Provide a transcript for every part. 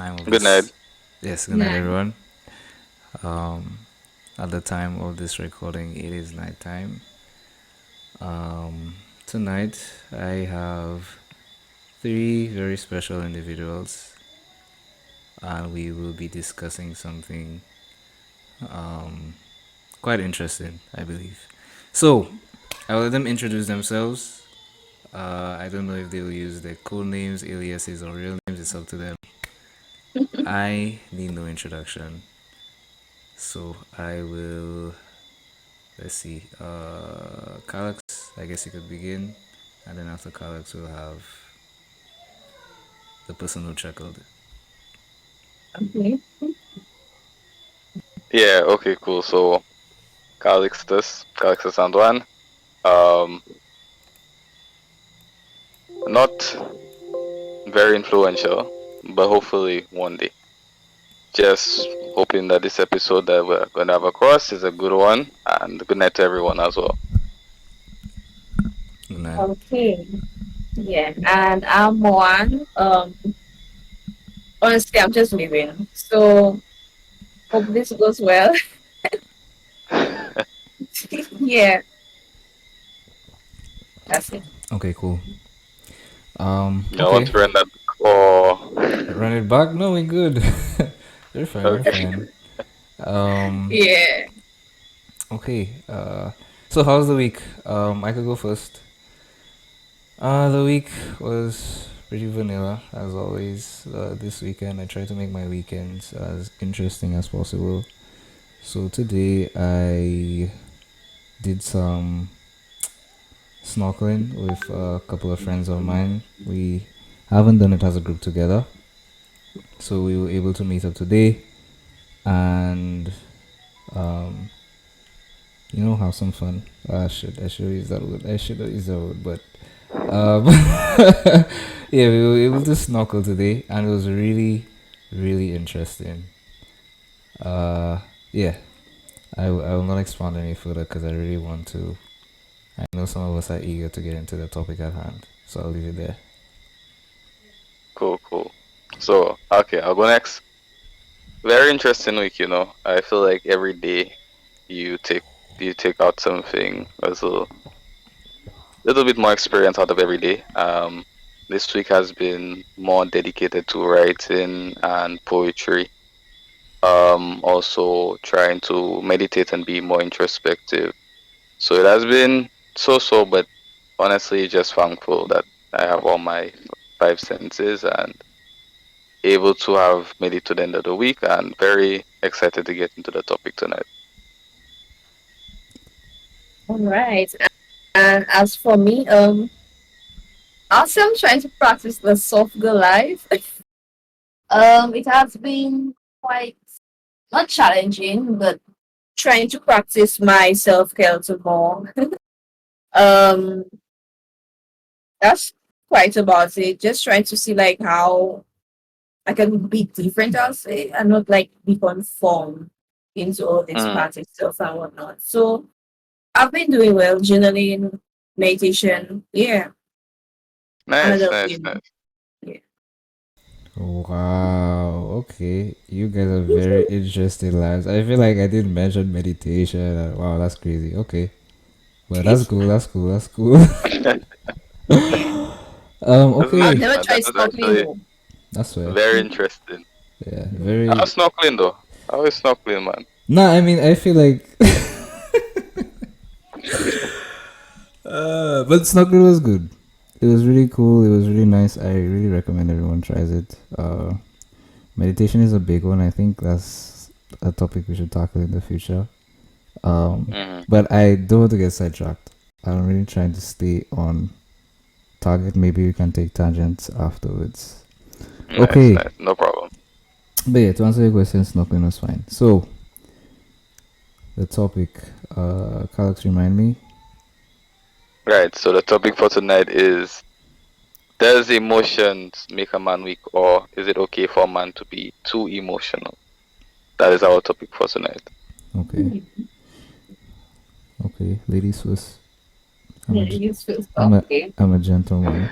time of Good night. this. Yes, good night, Nice. everyone. Um, at the time of this recording, it is nighttime. Tonight, I have three very special individuals, and we will be discussing something um, quite interesting, I believe. So, I'll let them introduce themselves. I don't know if they'll use their cool names, aliases, or real names. It's up to them. I need no introduction. So I will, let's see, Calyx, I guess you could begin. And then after Calyx, we'll have the person who chuckled. Okay. Yeah, okay, cool. So Calixtus Antoine. Um Not very influential, but hopefully one day. Just hoping that this episode that we're gonna have across is a good one, and good night to everyone as well. Good night. Okay. Yeah. And I'm one. Honestly, I'm just leaving. So hope this goes well. Yeah. That's it. Okay, cool. You want Okay. to run that or Run it back? No, we're good. We're fine, we're okay. fine. Um, Yeah. okay. So how's the week? I could go first. The week was pretty vanilla as always. This weekend I tried to make my weekends as interesting as possible. So today I did some snorkeling with a couple of friends of mine. We haven't done it as a group together, so we were able to meet up today and um, have some fun. I should use that word. I should use that word, but um, yeah, we were able to snorkel today, and it was really interesting. Uh, yeah, I will not expand any further because I really want to. I know some of us are eager to get into the topic at hand, so I'll leave it there. Cool, cool. So okay, I'll go next. Very interesting week, you know. I feel like every day you take you take out something as a little bit more experience out of every day. This week has been more dedicated to writing and poetry. Also trying to meditate and be more introspective. So it has been so, but honestly, just thankful that I have all my five senses and able to have made it to the end of the week, and very excited to get into the topic tonight. All right. And as for me, also I'm trying to practice the soft girl life. It has been quite not challenging, but trying to practice my self care to more. Um, that's quite about it. Just trying to see like how I can be different, I'll say, and not like be conformed into all this Mm. party stuff and whatnot. So I've been doing well, journaling, meditation, yeah, Nice, another nice, thing. nice. Yeah. Wow. Okay, you guys are very interesting lives. I feel like I didn't mention meditation. Wow, that's crazy. Okay, well, that's cool. That's cool. That's cool. That's I've Okay, nice, never man. tried That's snorkeling actually though. that's fair. very interesting. Yeah, How's very. snorkeling though? How is snorkeling, man? Nah, I mean, I feel like, but snorkeling was good. It was really cool. It was really nice. I really recommend everyone tries it. Meditation is a big one. I think that's a topic we should tackle in the future. Mm-hmm. But I don't want to get sidetracked. I'm really trying to stay on target. Maybe we can take tangents afterwards. Nice, Okay, nice. No problem. but yeah, to answer your question, snorkeling was fine. So the topic, Calix, remind me. Right. So the topic for tonight is: does emotions make a man weak, or is it okay for a man to be too emotional? That is our topic for tonight. Okay, okay, ladies first. I'm Yeah, a, it used to I'm a, okay. I'm a gentleman.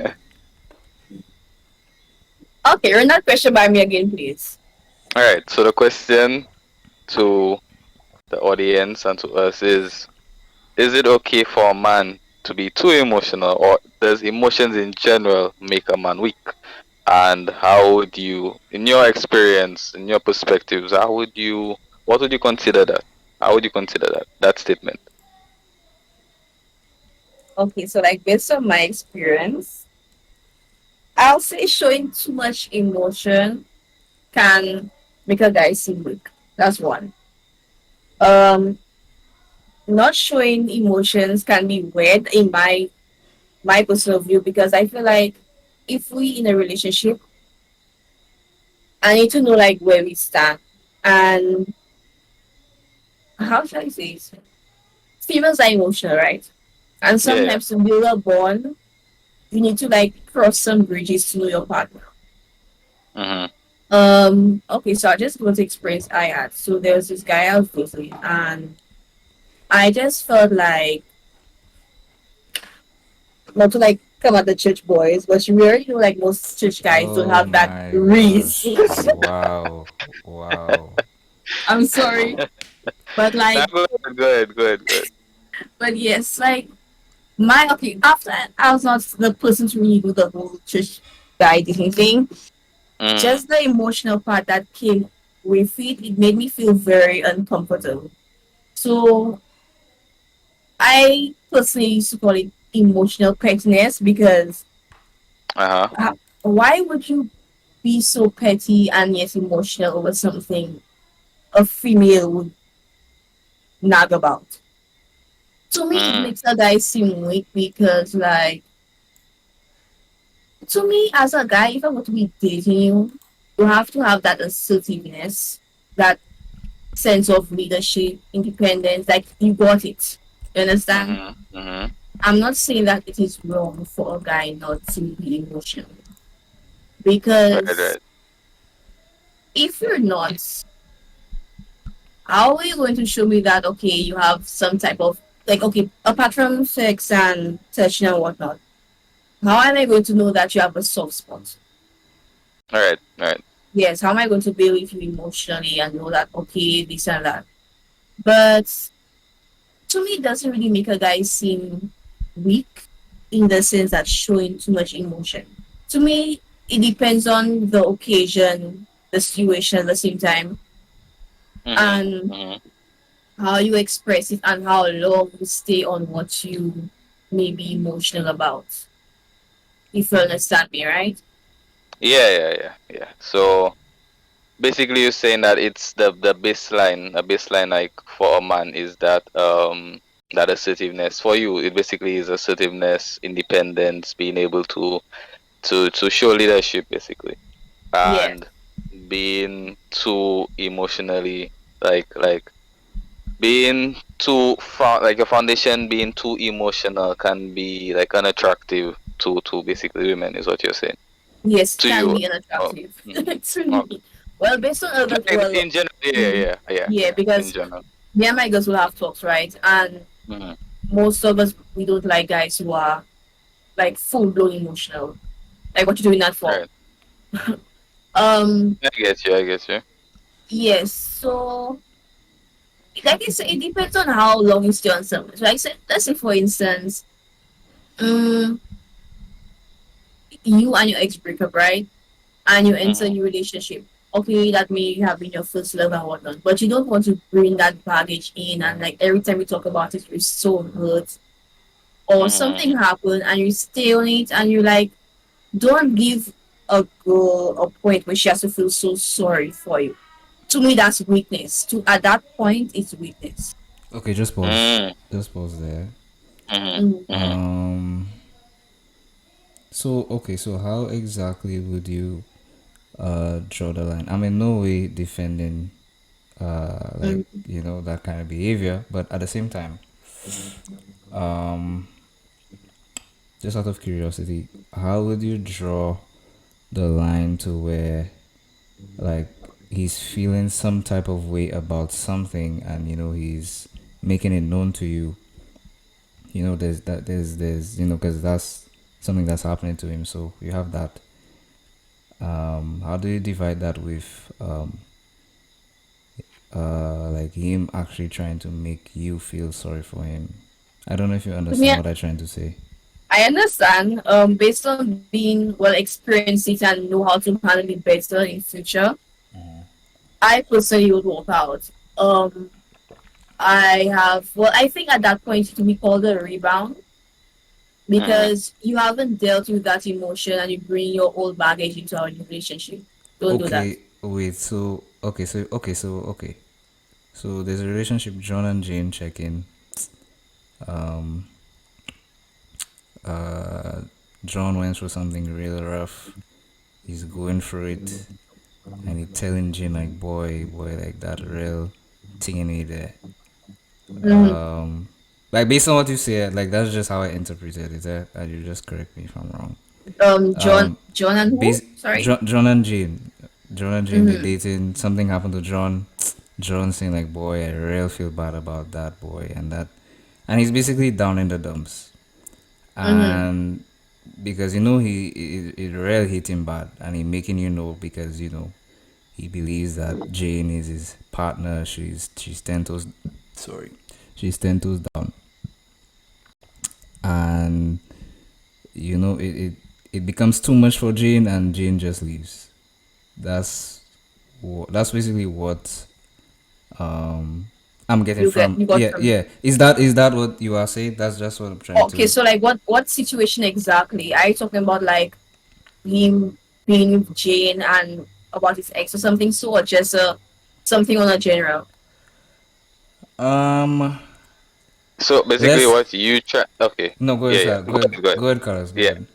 Okay, run that question by me again, please. All right. So the question to the audience and to us is it okay for a man to be too emotional, or does emotions in general make a man weak? And how would you, in your experience, in your perspectives, what would you consider that? How would you consider that statement? Okay, so like based on my experience, I'll say showing too much emotion can make a guy seem weak. That's one. Um, Not showing emotions can be weird in my personal view because I feel like if we in a relationship, I need to know like where we stand and how should I say it? Females are emotional, right? And Yeah, yeah. sometimes to build a bond, you need to like cross some bridges to know your partner. Mhm. Okay, so I just go to experience I had. So there was this guy I was dating, and I just felt like not to like come at the church boys, but you already know like most church guys don't Oh have that my reason. gosh. Wow. Wow. I'm sorry, but Now like, go ahead, go ahead, go ahead, go ahead. but yes, like my okay. After I was not the person to really do the whole church guy dating thing. Mhm. Just the emotional part that came with it, it made me feel very uncomfortable. So I personally used to call it emotional pettiness because Uh-huh. why would you be so petty and yet emotional over something a female would nag about? To me, it Mm. makes a guy seem weak because, like, to me, as a guy, if I were to be dating you, you have to have that assertiveness, that sense of leadership, independence. Like, you got it. You understand? Mhm. Mhm. I'm not saying that it is wrong for a guy not to be emotional Right, because right. if you're not, how are you going to show me that okay you have some type of like okay apart from sex and touching and whatnot, how am I going to know that you have a soft spot? All right, all right. Yes, how am I going to be with you emotionally and know that okay this and that? But to me it doesn't really make a guy seem weak in the sense that showing too much emotion. To me it depends on the occasion, the situation at the same time, Mhm. and Mhm. how you express it and how long you stay on what you may be emotional about. If you understand me, right? Yeah, yeah, yeah, yeah. So basically, you're saying that it's the baseline, a baseline like for a man is that assertiveness. For you, it basically is assertiveness, independence, being able to show leadership, basically, Yeah. and being too emotionally like being like a foundation being too emotional can be like unattractive to basically women, is what you're saying Yes, it to can you. be Oh, unattractive mhm. to Okay. me. Well, based on other, Like well, in general, yeah, mm, yeah, yeah, yeah, yeah. In because general. me and my girls will have talks, right? And Mhm. most of us, we don't like guys who are like full blown emotional. Like, what you doing that for? Right. Um, I get you. I get you. yes. So, like I said, it depends on how long you stay on something. So, like, say, let's say, for instance, um, you and your ex break up, right? And you enter a Mhm. new relationship. Okay, that may have been your first love and whatnot, but you don't want to bring that baggage in and like every time we talk about it, you're so hurt or Mhm. something happened and you stay on it and you like don't give a girl a point where she has to feel so sorry for you. To me, that's weakness. To at that point, it's weakness. Okay, just pause. Mhm. Just pause there. Mhm. Mm. Mhm. So okay, so how exactly would you draw the line? I'm in no way defending like Mm. that kind of behavior, but at the same time, just out of curiosity, how would you draw the line to where like he's feeling some type of way about something and he's making it known to you, there's because that's something that's happening to him, so you have that, How do you divide that with like him actually trying to make you feel sorry for him? I don't know if you To me, understand what I'm trying to say. I understand. Based on being well experienced it and know how to handle it better in future, I personally would walk out. Um, I have well, I think at that point it would be called a rebound Mm-hmm. because you haven't dealt with that emotion and you bring your old baggage into our new relationship. Don't do that. Okay, wait. So there's a relationship. John and Jane check in. Um, uh, John went through something real rough. He's going through it, and he's telling Jane like, boy, like that real thing in it there. Mm-hmm. Like based on what you said, like that's just how I interpreted it. And you just correct me if I'm wrong. John and who? Base Sorry. John and Jane, they Mm-hmm. dating. Something happened to John. John saying like, boy, I really feel bad about that boy and that, and he's basically down in the dumps. Mm-hmm. And because you know it really hit him bad, and he making you know because you know he believes that Jane is his partner. She's 10 toes, sorry, she's 10 toes down, and you know it becomes too much for Jane, and Jane just leaves. That's that's basically what um I'm getting from You got yeah, from. yeah. Is that what you are saying? That's just what I'm trying Okay, to. so like what situation exactly? Are you talking about like him being with Jane and about his ex or something so or just something on a general? um So basically, let's what you try? Okay, no go ahead, yeah, yeah. sir. Go Go ahead, ahead, go ahead. go ahead, Carlos, go Yeah. ahead.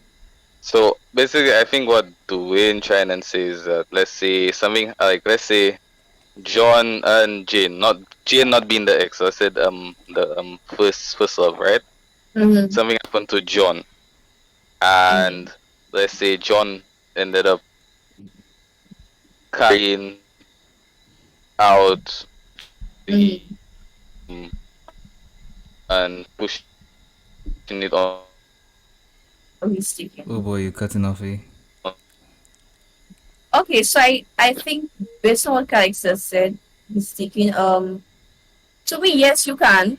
So basically, I think what Dwayne trying and say is that let's say something like let's say John and Jane, not Jane not being the ex. I said the first love, right? Mm-hmm. Something happened to John, Mm-hmm. and let's say John ended up carrying out the Mm-hmm. and pushing it onto Jane. Oh, he's Oh speaking. boy, you're cutting off, eh? Okay, so I think based on what Calixte said, he's speaking. To me, yes, you can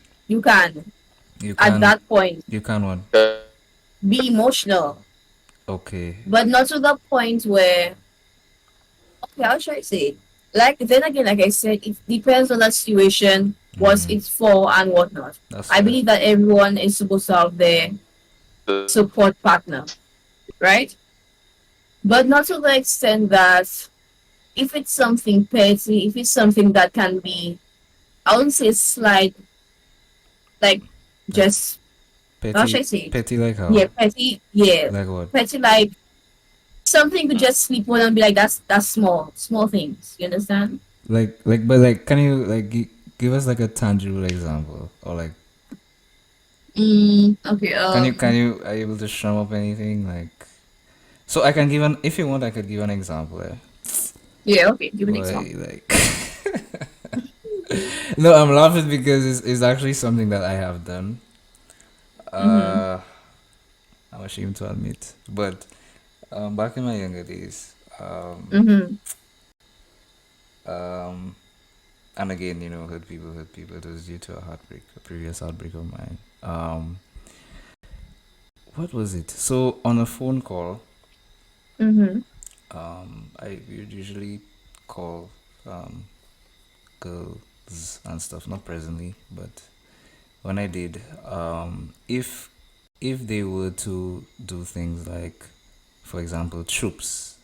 You at can, that point you can what? be emotional, Okay. but not to the point where okay, how should I say it? Like then again, like I said, it depends on the situation, what it's for and whatnot. That's I fair. believe that everyone is supposed to have their support partner, right? But not to the extent that if it's something petty, if it's something that can be, I wouldn't say slight, like Like just how should I petty, say it? petty like how? Yeah, petty. Yeah, Like what? petty like something you just sleep on and be like that's small things. You understand? But like, can you like give us like a tangible example, or like, Okay. are you able to strum up anything like? So I can give an if you want, I could give an example. Yeah. Okay. Give an Boy, example. like, no, I'm laughing because it's actually something that I have done. Mm-hmm. Uh, I'm ashamed to admit, but back in my younger days, Mm-hmm. um, and again, you know, hurt people. It was due to a heartbreak, a previous heartbreak of mine. What was it? So on a phone call, Mm-hmm. I would usually call um, girls and stuff. Not presently, but when I did, if they were to do things like, for example, troops,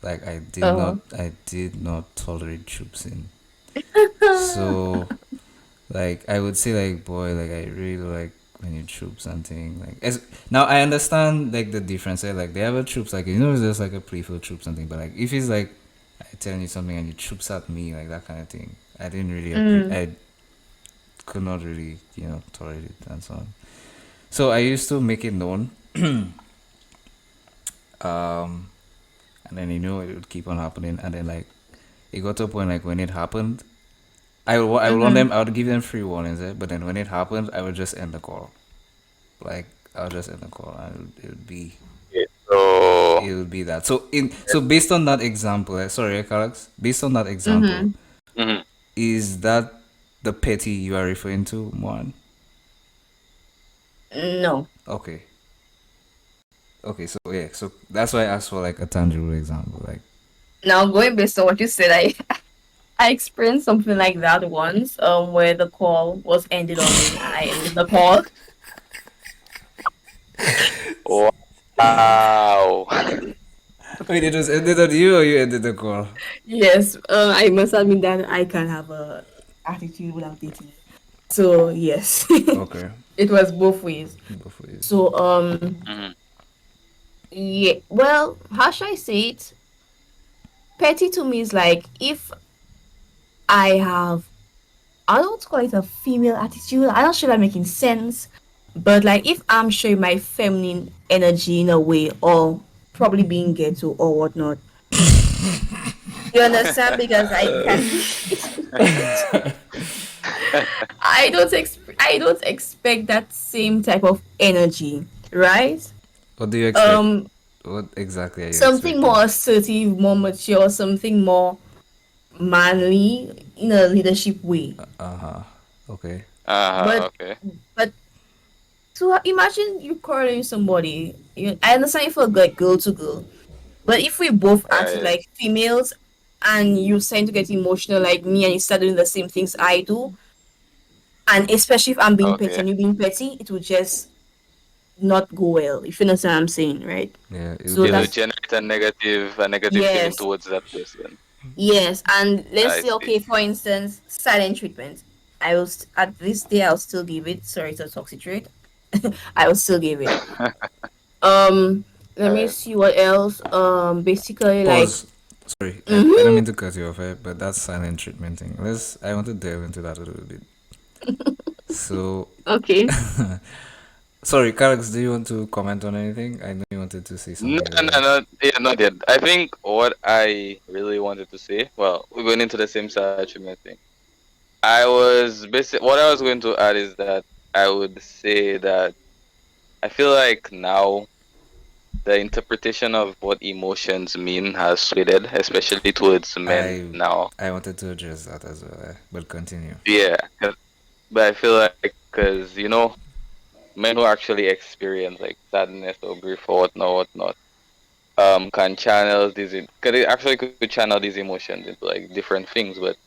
like Oh. I did not tolerate troops in. So like I would say like boy like I really like when you troop something like as now I understand like the difference like they have a troops like you know it's just like a playful troop something but like if it's like I telling you something and you troops at me like that kind of thing I didn't really appreciate Mm. I could not really you know tolerate it and so on so I used to make it known um and then you know it would keep on happening and then like it got to a point like when it happened I would want Mm-hmm. them I would give them free warnings but then when it happened I would just end the call. Like I'll just end the call and it would be Okay, so it would be that. So based on that example, sorry, Alex. Based on that example, Mm-hmm. Mhm. is that the petty you are referring to, one? No. Okay. Okay, so yeah, so that's why I asked for like a tangible example. Like, Now going based on what you said, I experienced something like that once, where the call was ended on me and I ended the call. Wow. wait, it was ended on you or you ended the call? Yes, I must admit that I can have a attitude without dating. So yes, Okay, it was both ways. both ways. So Mhm. yeah, well, how should I say it? Petty to me is like if I have, I don't call it a female attitude. I don't sure that making sense, but like if I'm showing my feminine energy in a way, or probably being ghetto or whatnot, you understand? Because I can be. I don't expect that same type of energy, right? What do you expect? Um, What exactly are you something expecting? more assertive, more mature, something more manly in a leadership way. Uh huh. Okay. But Okay. but to imagine you calling somebody, I understand if we're like girl to girl, but if we both acted Yeah. like females and you tend to get emotional like me and you start doing the same things I do, and especially if I'm being petty Okay. and you being petty, it will just not go well. If you understand what I'm saying, right? Yeah, it would So It will just. that's generate a negative feeling yes, towards that person. yes. And let's I say, see. okay, for instance, silent treatment. I will at this day I'll still give it. Sorry to toxic trait. I will still give it. Let me Alright. see what else. Basically like. Pause. Sorry, I don't Mm-hmm. mean to cut you off, but that's silent treatment thing. I want to delve into that a little bit. So, Okay. sorry, Carlos, do you want to comment on anything? I know you wanted to say No, something no, earlier. no, yeah, not yet. I think what I really wanted to say, well, we're going into the same side treatment thing. What I was going to add is that I would say that I feel like now the interpretation of what emotions mean has faded, especially towards men I now. I wanted to address that as well, but continue. Yeah, but I feel like because men who actually experience like sadness or grief or whatnot, can channel because it actually could channel these emotions into like different things. But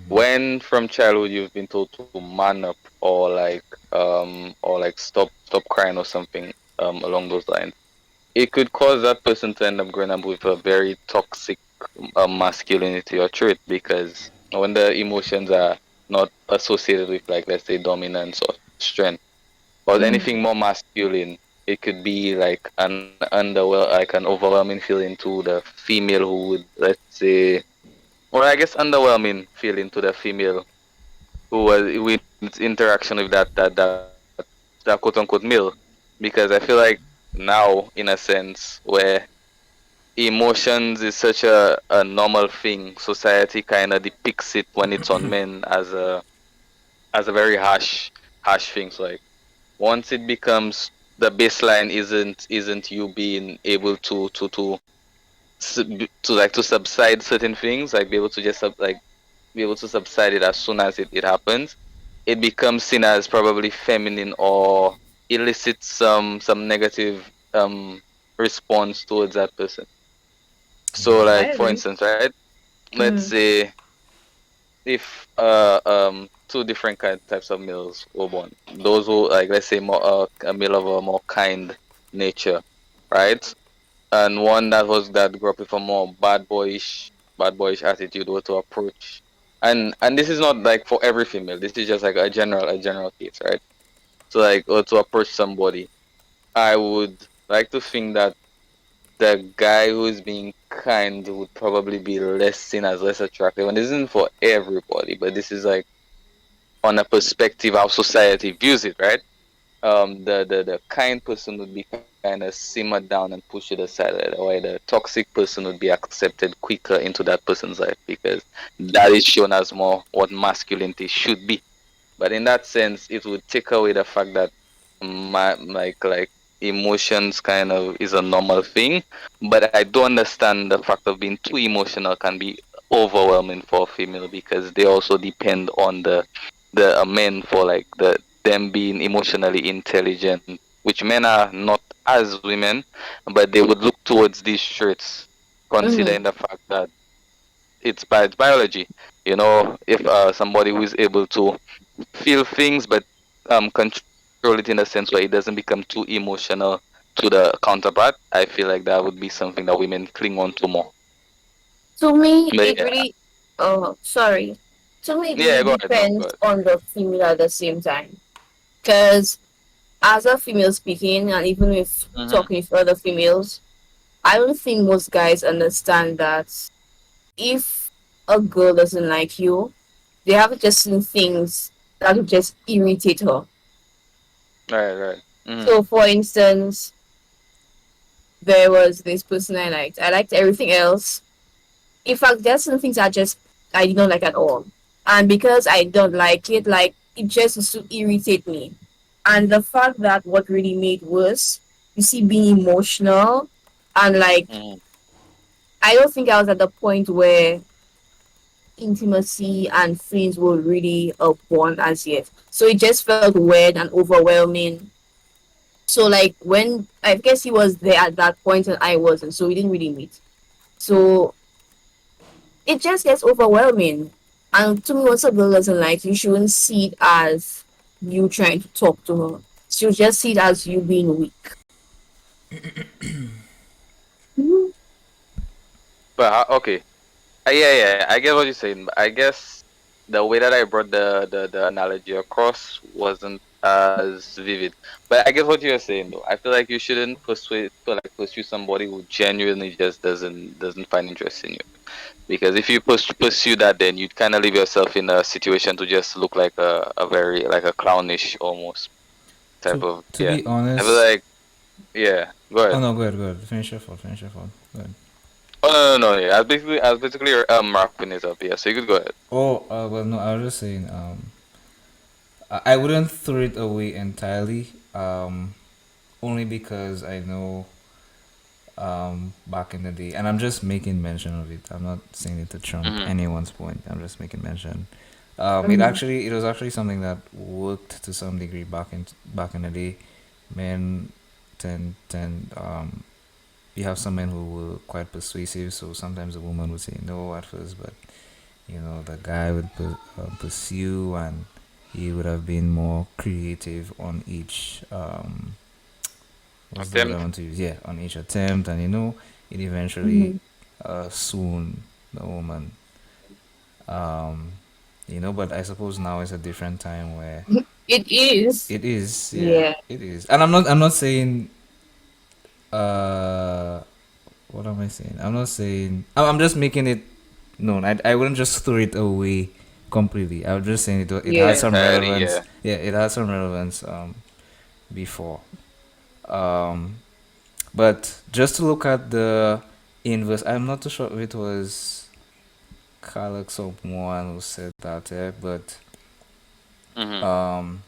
when from childhood you've been told to man up or like stop crying or something along those lines, it could cause that person to end up growing up with a very toxic masculinity or trait, because when the emotions are not associated with, like, let's say, dominance or strength or anything more masculine, it could be like an overwhelming feeling to the female who would, let's say, or I guess underwhelming feeling to the female who was with interaction with that quote unquote male. Because I feel like now, in a sense, where emotions is such a normal thing, society kind of depicts it when it's on men as a very harsh thing. So like once it becomes the baseline isn't you being able to subside certain things, like be able to just be able to subside it as soon as it happens, it becomes seen as probably feminine or elicits some negative response towards that person. So Yeah. like I for agree. instance, right? Let's Mm-hmm. say if two different types of males were born, those who, like, let's say more a male of a more kind nature, right? And one that grew up with a more bad boyish attitude or to approach. And this is not like for every female. This is just like a general case, right? So like, or to approach somebody, I would like to think that the guy who is being kind would probably be less seen as less attractive. And this isn't for everybody, but this is like on a perspective how society views it, right? The kind person would be kind of simmered down and pushed to the side, right? While the toxic person would be accepted quicker into that person's life, because that is shown as more what masculinity should be. But in that sense, it would take away the fact that emotions kind of is a normal thing, but I do understand the fact of being too emotional can be overwhelming for a female because they also depend on the men for like them being emotionally intelligent, which men are not as women, but they would look towards these traits, Mm-hmm. considering the fact that it's biology. If somebody who is able to feel things but control it in a sense where it doesn't become too emotional to the counterpart, I feel like that would be something that women cling on to more. To me, But it yeah, really, oh, sorry. To me, it yeah, really go ahead. No, go depends ahead. on the female at the same time. Because as a female speaking, and even with Mm-hmm. talking with other females, I don't think most guys understand that if a girl doesn't like you, they have just seen things that will just irritate her. Right, right. Mm-hmm. So, for instance, there was this person I liked. I liked everything else. In fact, there's some things I did not like at all. And because I don't like it, like it just used to irritate me. And the fact that what really made worse, you see, being emotional and like Mm-hmm. I don't think I was at the point where intimacy and feelings were really a bond as yet. So it just felt weird and overwhelming. So like when I guess he was there at that point and I wasn't, so we didn't really meet. So it just gets overwhelming. And to me, once a girl doesn't like you, she wouldn't see it as you trying to talk to her. She'll just see it as you being weak. Mhm. But okay, yeah, yeah, I get what you're saying. But I guess the way that I brought the analogy across wasn't as vivid. But I get what you're saying though. I feel like you shouldn't pursue somebody who genuinely just doesn't find interest in you. Because if you pursue that, then you'd kind of leave yourself in a situation to just look like a very like a clownish almost type To of, to yeah. be I feel honest, like, yeah. Go oh ahead. no, go ahead, go ahead. Finish your thought. Finish your thought. Go ahead. Oh, no, no, no, yeah. I was basically wrapping it up. Yeah, so you could go ahead. Oh, well, no, I was just saying. I wouldn't throw it away entirely. Only because I know back in the day, and I'm just making mention of it. I'm not saying it to trump Mm-hmm. anyone's point. I'm just making mention. Mhm. It was actually something that worked to some degree back in the day. Men tend you have some men who were quite persuasive, so sometimes a woman would say no at first, but the guy would pursue, and he would have been more creative on each what's the word I Attempt. want to use? Yeah, on each attempt, and it eventually Mhm. soon the woman. Um, but I suppose now is a different time where It is. it is, yeah, Yeah. it is, and I'm not saying uh, what am I saying? I'm not saying I'm just making it known. I wouldn't just throw it away completely. I was just saying it had Yeah. some Entirely, relevance. yeah. Yeah, it had some relevance before. Um, but just to look at the inverse, I'm not too sure if it was Kalex or Moan who said that, but Mm-hmm. um,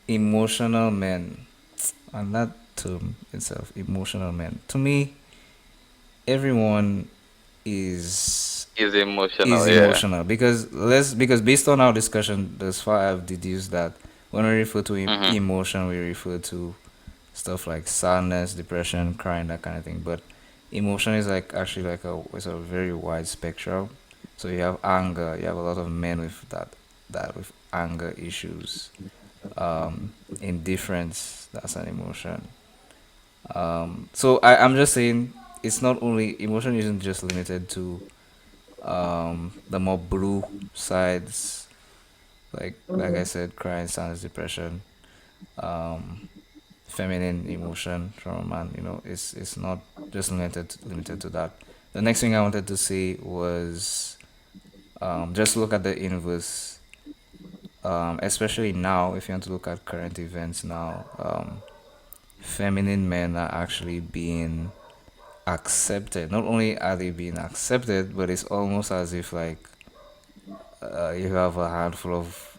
emotional men, and that term itself, emotional men. To me, everyone is Is is emotional, yeah. emotional because based on our discussion thus far, I've deduced that when we refer to Mm-hmm. emotion, we refer to stuff like sadness, depression, crying, that kind of thing. But emotion is like actually like it's a very wide spectrum. So you have anger. You have a lot of men with that with anger issues. Indifference. That's an emotion. So I'm just saying it's not only emotion isn't just limited to the more blue sides, like I Mhm. said, crying, sadness, depression, um, feminine emotion from a man. It's not just limited to that. The next thing I wanted to say was just look at the inverse, especially now. If you want to look at current events now, feminine men are actually being accepted. Not only are they being accepted, but it's almost as if like you have a handful of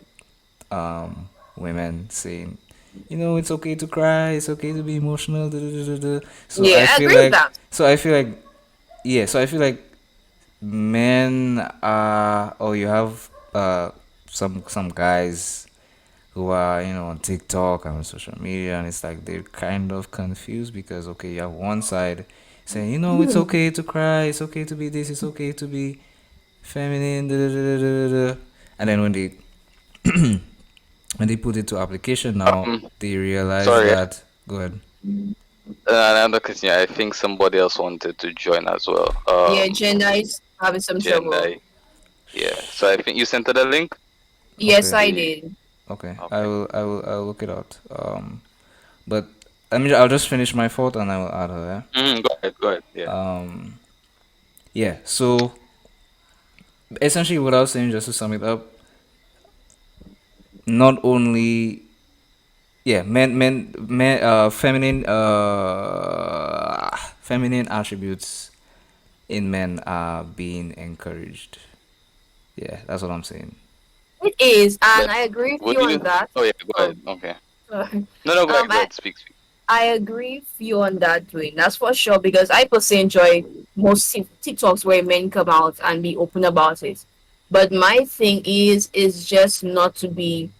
women saying, it's okay to cry, it's okay to be emotional. Da, da, da, da, da. So Yeah, I I feel agree with like, that. so I feel like, yeah, so I feel like men are, or you have some guys who are on TikTok and on social media, and it's like they're kind of confused because okay, you have one side saying it's Mhm. okay to cry, it's okay to be this, it's okay to be feminine, da, da, da, da, da, da. And then when they when they put it to application now, Um, they realize sorry, that. Go ahead. another question. I think somebody else wanted to join as well. Yeah, gender is having some trouble. Gender. Yeah. So I think you sent her the link. Yes, Okay, I The did. okay. I okay. will, I will, I will look it out. But I'll just finish my thought and I will add her. Go ahead. Go ahead. Yeah. Yeah. Yeah. So essentially, what I was saying, just to sum it up, not only feminine feminine attributes in men are being encouraged. Yeah, that's what I'm saying. It is, But and I agree with would you you? on that. Oh yeah. Go Oh, ahead. Okay. sorry. No, no. Go ahead. Go I ahead. Speak. Speak. agree with you on that, Dwayne. That's for sure. Because I personally enjoy most TikToks where men come out and be open about it. But my thing is just not to be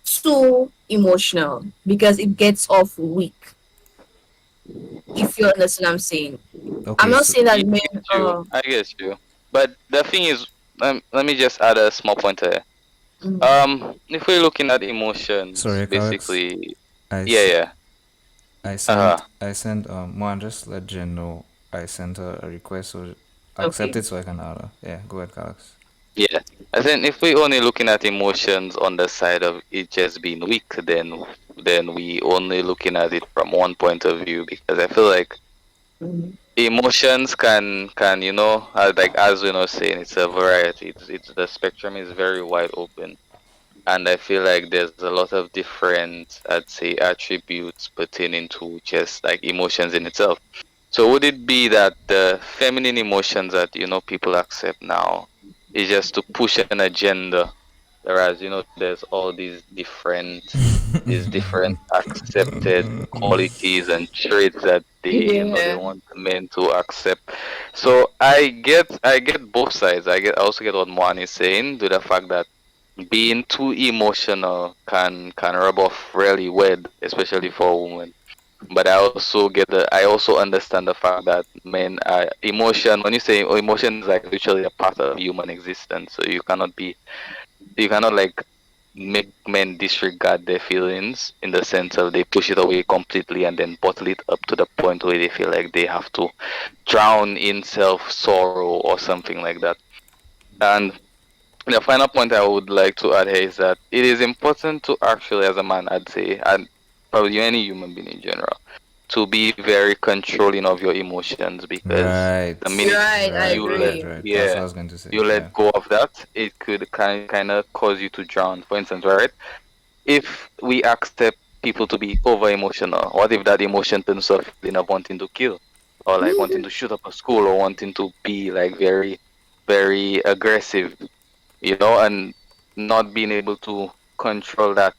too emotional because it gets off weak. If you understand what I'm saying, I'm Okay, not so saying that Yeah, I men. get you. I get you. But the thing is, let me just add a small point here. Mm, If we're looking at emotions, sorry, Alex. basically, I, yeah, s- yeah. Uh-huh. I sent Moan, just let Jen know I sent her a request, so accept okay. it so I can add her. Yeah, go ahead, Alex. Yeah. I think if we're only looking at emotions on the side of it just being weak, then we only looking at it from one point of view because I feel like Mm, emotions can like as we know saying it's a variety. It's the spectrum is very wide open. And I feel like there's a lot of different, I'd say, attributes pertaining to just like emotions in itself. So would it be that the feminine emotions that people accept now is just to push an agenda, whereas there's all these different accepted qualities and traits that they yeah. want men to accept. So I get both sides. I also get what Moan is saying to the fact that being too emotional can rub off really weird, especially for a woman. But I also understand the fact that men are emotion. When you say emotion is like literally a part of human existence, so you cannot like make men disregard their feelings in the sense of they push it away completely and then bottle it up to the point where they feel like they have to drown in self sorrow or something like that. And the final point I would like to add here is that it is important to actually, as a man, I'd say, and probably any human being in general, to be very controlling of your emotions because Right, the minute Right, I right, you let, right, agree. right. That's what I yeah, was going to say. you Yeah. let go of that, it could kind of cause you to drown. For instance, right? If we accept people to be over emotional, what if that emotion turns to a feeling of wanting to kill, or like wanting to shoot up a school, or wanting to be like very, very aggressive? And not being able to control that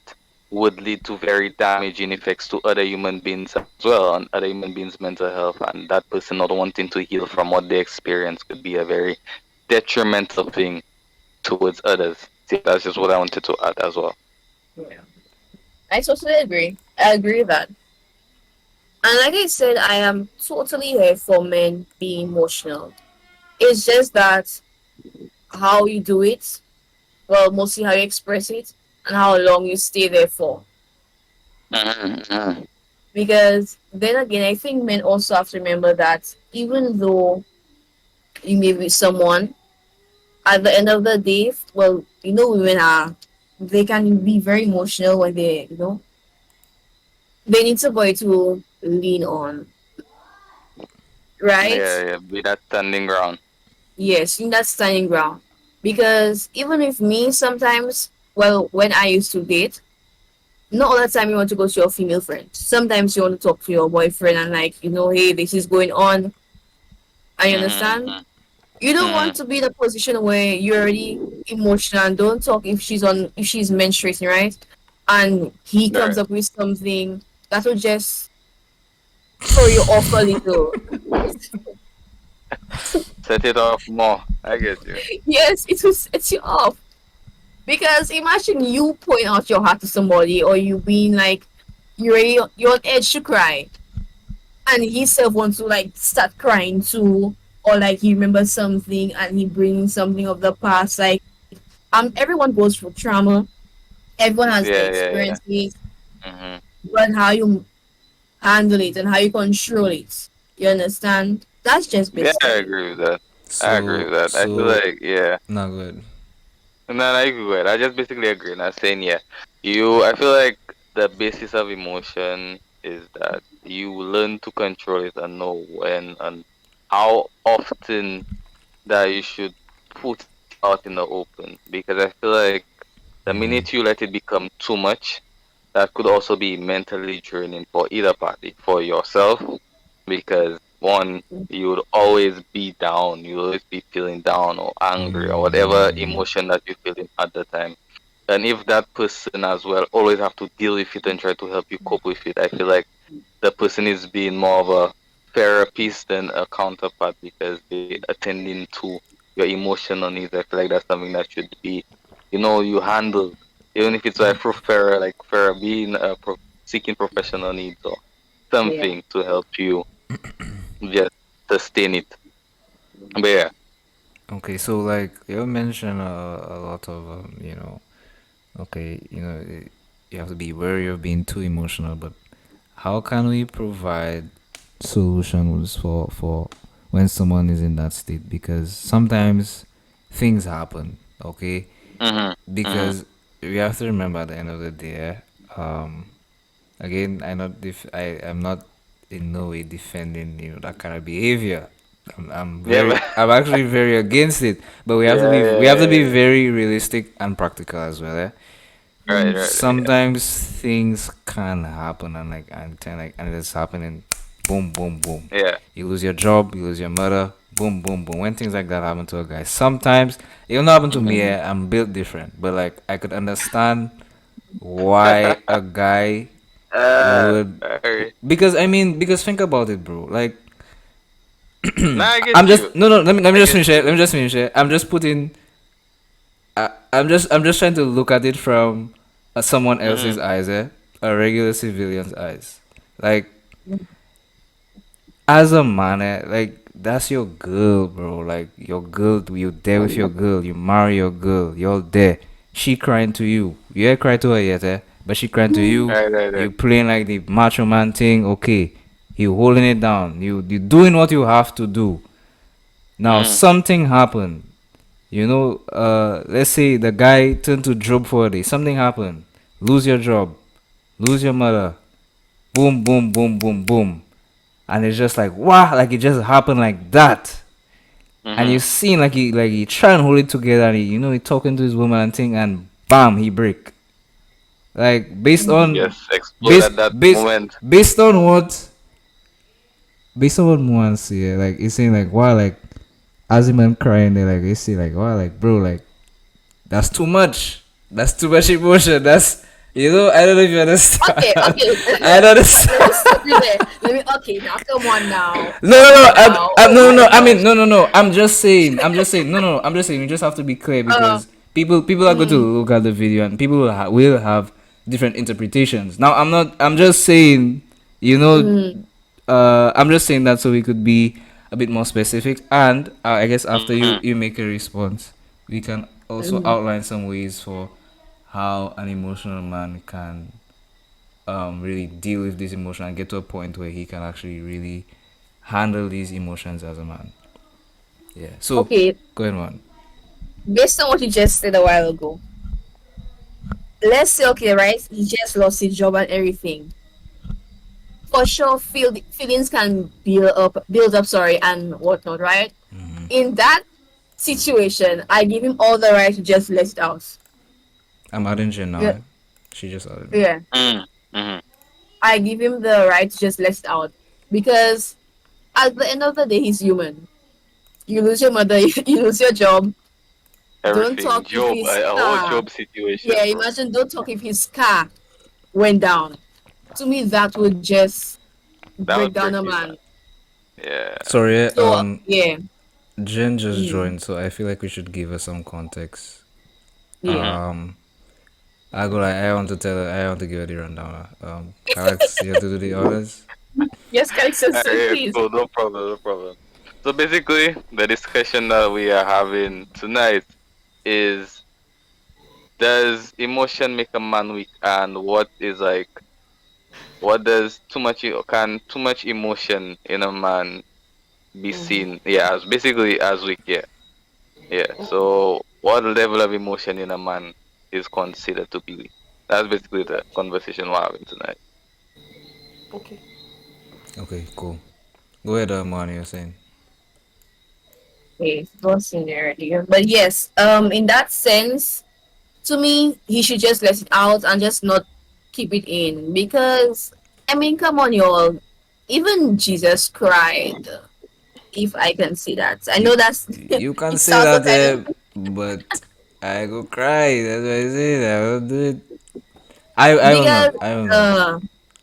would lead to very damaging effects to other human beings as well, on other human beings' mental health, and that person not wanting to heal from what they experience could be a very detrimental thing towards others. See, that's just what I wanted to add as well. Yeah. I totally agree. I agree with that. And like I said, I am totally here for men being emotional. It's just that how you do it, well, mostly how you express it, and how long you stay there for. Mhm. Because then again, I think men also have to remember that even though you may be someone, at the end of the day, well, women are, they can be very emotional when they need somebody to lean on, right? Yeah, yeah, be that standing ground. Yes, in that standing ground. Because even with me, sometimes, well, when I used to date, not all the time you want to go to your female friend. Sometimes you want to talk to your boyfriend and, like, hey, this is going on. I understand. Mm-hmm, You don't want mm-hmm, to be in a position where you're already emotional and don't talk if she's menstruating, right? and he Right. comes up with something that will just throw you off a little. Set it off more. I get you. Yes, it will set you off. Because imagine you pouring out your heart to somebody, or you being like, you're on edge to cry, and he self wants to like start crying too, or like he remembers something and he brings something of the past. Like, everyone goes through trauma. Everyone has their Yeah, yeah, yeah. experiences, Mhm. but how you handle it and how you control it. You understand? That's just Yeah, I basically. agree with that. I agree So with that. I feel so like yeah. not good. No, no, you go ahead. I just basically agree. And I'm saying yeah. I feel like the basis of emotion is that you learn to control it and know when and how often that you should put it out in the open. Because I feel like the minute you let it become too much, that could also be mentally draining for either party, for yourself, because one, you would always be down, you always be feeling down or angry or whatever Mm, emotion that you're feeling at the time. And if that person as well always have to deal with it and try to help you cope with it, I feel like the person is being more of a therapist than a counterpart because they attending to your emotional needs. I feel like that's something that should be, you handle, even if it's like through being seeking professional needs or Yeah. something to help you just sustain it. But yeah. okay, so like you mentioned a lot of okay, you have to be wary of being too emotional, but how can we provide solutions for when someone is in that state? Because sometimes things happen, okay? Mhm. Mhm. Because we have to remember at the end of the day, um, again, I am not in no way defending that kind of behavior. Yeah, man. I'm actually very against it. But Yeah, we have to yeah, be yeah. very realistic and practical as well. Eh? Right, Mm. right. Yeah. Sometimes things can happen and it's happening, boom, boom, boom. Yeah. You lose your job, you lose your mother, boom, boom, boom. When things like that happen to a guy, sometimes it will not happen to me. Mhm. Eh? I'm built different, but like I could understand why a guy would Alright. because because think about it, bro. Like Nah, I I'm get you. just no no let me I just get finish it. you. Let me just finish it. I'm just trying to look at it from someone Mhm. else's eyes, eh? A regular civilian's eyes. Like as a man, eh, like that's your girl, bro. Like your girl, you there with your girl, you marry your girl, you're there. She crying to you. You ain't cry to her yet, eh? But she crying to you. Right, right, right. You playing like the macho man thing. Okay, you holding it down. You doing what you have to do. Now Mhm. something happened. Let's say the guy turned to job for a day. Something happened. Lose your job. Lose your mother. Boom, boom, boom, boom, boom. And it's just like wow, like it just happened like that. And you Mhm. seen like he try and hold it together and he talking to his woman and thing and bam he break. Like Yes, explode at that moment. based on what Moan say, like he's saying like wow like as a man crying there like he say like wow like bro like that's too much. That's too much emotion. That's I don't know if you understand. Okay, okay. I don't Let me understand. stop you there. Okay, now come on now. No, no, Come no. on now. Oh No, no, my no. gosh. No, no, no. I'm just saying. I'm just saying. No, no. I'm just saying. We just have to be clear Uh, because people are going to mm, look at the video and people will have different interpretations. Now, I'm not. I'm just saying. You know. mm, I'm just saying that so we could be a bit more specific. And I guess after Mhm. you make a response, we can also mm. outline some ways for how an emotional man can really deal with this emotion and get to a point where he can actually really handle these emotions as a man. Yeah. So, Okay, going on. based on what you just said a while ago, let's say, okay, right? He just lost his job and everything. For sure, feelings can build up, sorry, and whatnot, right? In that situation, I give him all the right to just let it out. I'm adding Jen now. Yeah, Eh? She just added me. yeah. Mhm. Mhm. I give him the right to just let it out because at the end of the day, he's human. You lose your mother, you lose your job, Don't everything. talk if Job, his a whole car. Job situation, Yeah, bro. imagine. Don't talk if his car went down. To me, that would just That break would down break a you, man. man. Yeah. Sorry, So yeah, Jen just mm, joined, so I feel like we should give her some context. yeah. Mm-hmm. Um, I want to tell her, I want to give her the rundown. Calax, you have to do the honors. Yes, Calixto, Yeah, please. cool. No problem. No problem. So basically, the discussion that we are having tonight is, does emotion make a man weak, and what is like, what does can too much emotion in a man be seen? Yeah, as basically as weak. Yeah, yeah. So what level of emotion in a man is considered to be weak? That's basically the conversation we're having tonight. Okay. Okay, cool. Go ahead, Mani, you're saying. Okay, don't seniority. But yes, in that sense, to me, he should just let it out and just not keep it in because I mean, come on, y'all. Even Jesus cried, if I can see that. I You know that's you can it say sounds so that, kind of but I go cry. That's why I say that. I will do it. I will not. because I will not. uh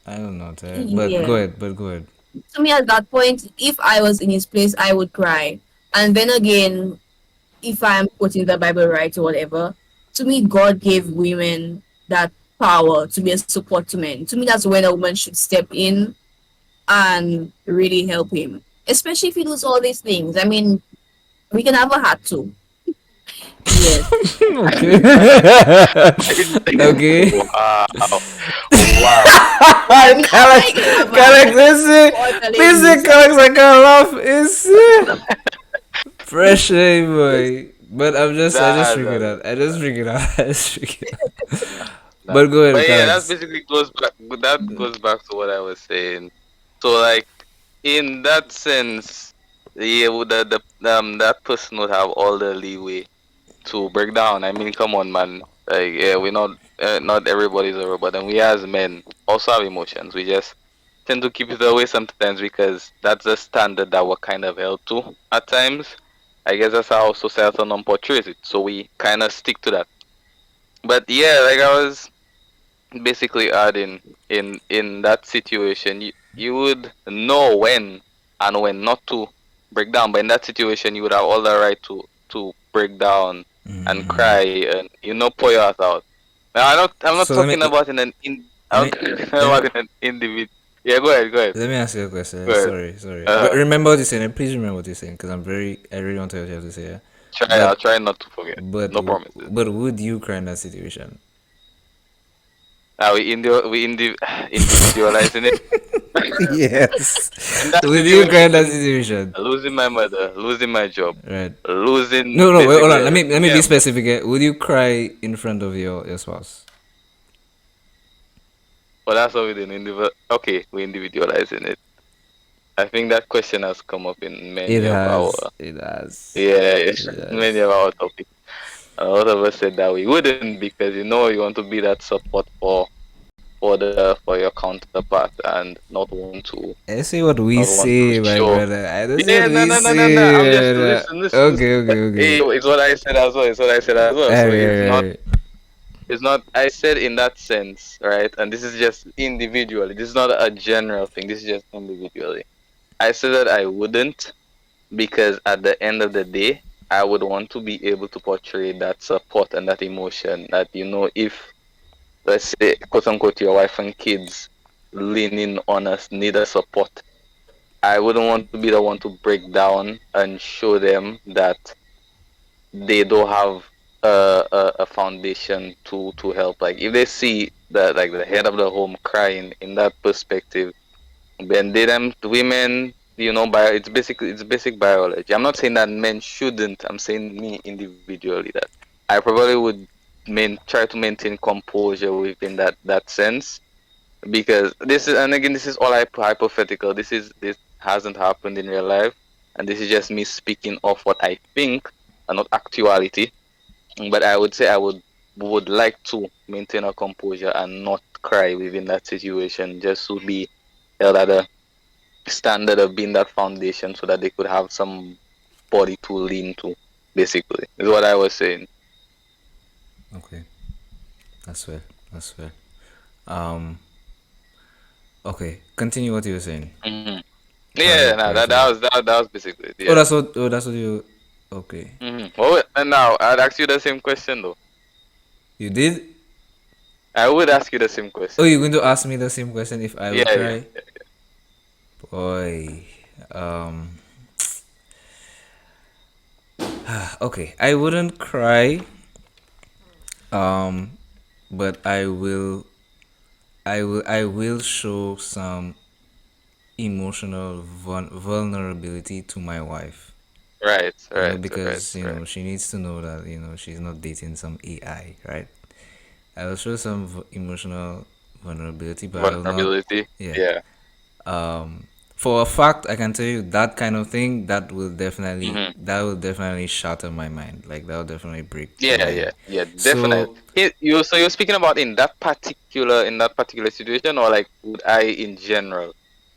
I will not. But go yeah. ahead. But go ahead. To me at that point, if I was in his place, I would cry. And then again, if I'm quoting the Bible right or whatever, to me, God gave women that power to be a support to men. To me, that's when a woman should step in and really help him, especially if he does all these things. I mean, we can have a hat too. Yes. Okay. Okay. Wow. Wow. I mean, I can have a Calex, hat listen, for the listen, ladies. Calex, I can't laugh. It's pressure, boy. But I just That, figured that, out. I just figured out. I just figured out. nah, nah. But go ahead, But yeah, that Calex. basically goes back. That goes back to what I was saying. So like, in that sense, yeah, that person would have all the leeway to break down. I mean, come on, man. Like, yeah, we're not everybody's a robot, and we as men also have emotions. We just tend to keep it away sometimes because that's the standard that we're kind of held to at times. I guess that's how societal norm portrays it. So we kind of stick to that. But yeah, like I was basically adding, in that situation, you would know when and when not to break down. But in that situation, you would have all the right to break down and cry and pour your heart out. Now I'm not So let talking me about let I'm me talking let me about in an individual. Yeah, go ahead, go ahead, let me ask you a question. go ahead. Sorry, sorry. But Uh, remember what you're saying. Please remember what you're saying, because I really want to hear what you have to say. Yeah? I'll But try not to forget. but No promises. but would you cry in that situation? Individualizing it. Yes. In that Would you cry in that situation, situation? losing my mother, losing my job, Right. losing No, no, wait, hold basically on. everything. Let me Yeah, be specific. Would you cry in front of your spouse? but that's how we do okay, we individualizing it. I think that question has come up in It many of our, has. It has. yeah, It many has. of our topics. A lot of us said that we wouldn't because you want to be that support for your counterpart and I see what we not want to say, my show. brother. I don't see Yeah, what no, we no, no, no, no. I'm just say, brother. Okay, listen. okay, Hey, okay. it's what I said as well. It's what I said as well. So Alright, alright, it's not. I said in that sense, right? And this is just individually. This is not a general thing. This is just individually. I said that I wouldn't because at the end of the day, I would want to be able to portray that support and that emotion that if, let's say, quote unquote, your wife and kids leaning on us need a support, I wouldn't want to be the one to break down and show them that they don't have a foundation to help. Like if they see that, like, the head of the home crying in that perspective, then them women, it's basic biology. I'm not saying that men shouldn't. I'm saying me individually that I probably would try to maintain composure within that sense, because this is all hypothetical. This hasn't happened in real life, and this is just me speaking of what I think and not actuality. But I would say I would like to maintain a composure and not cry within that situation, just to be held at a standard of being that foundation, so that they could have some body to lean to. basically, is what I was saying. Okay, that's fair. That's fair. Um, okay, continue what you were saying Hmm. prior Yeah, no, prior that to that that. was that was basically it. Oh, Yeah. that's what you. Okay, Well, and now I'd ask you the same question though. you did. I would ask you the same Oh, question. you're going to ask me the same question if I would Yeah, yeah. cry? Boy, um, okay, I wouldn't cry. Um, but I will show some emotional vulnerability to my wife. Right, right, right, Because right. she needs to know that she's not dating some AI, right? I will show some emotional vulnerability, but I will not. Vulnerability. Yeah. Yeah. For a fact, I can tell you that kind of thing Hmm. that will definitely shatter my mind. Like that will definitely break the Yeah, mind. yeah, yeah. Definitely. So So you're speaking about in that particular situation, or like would I in general?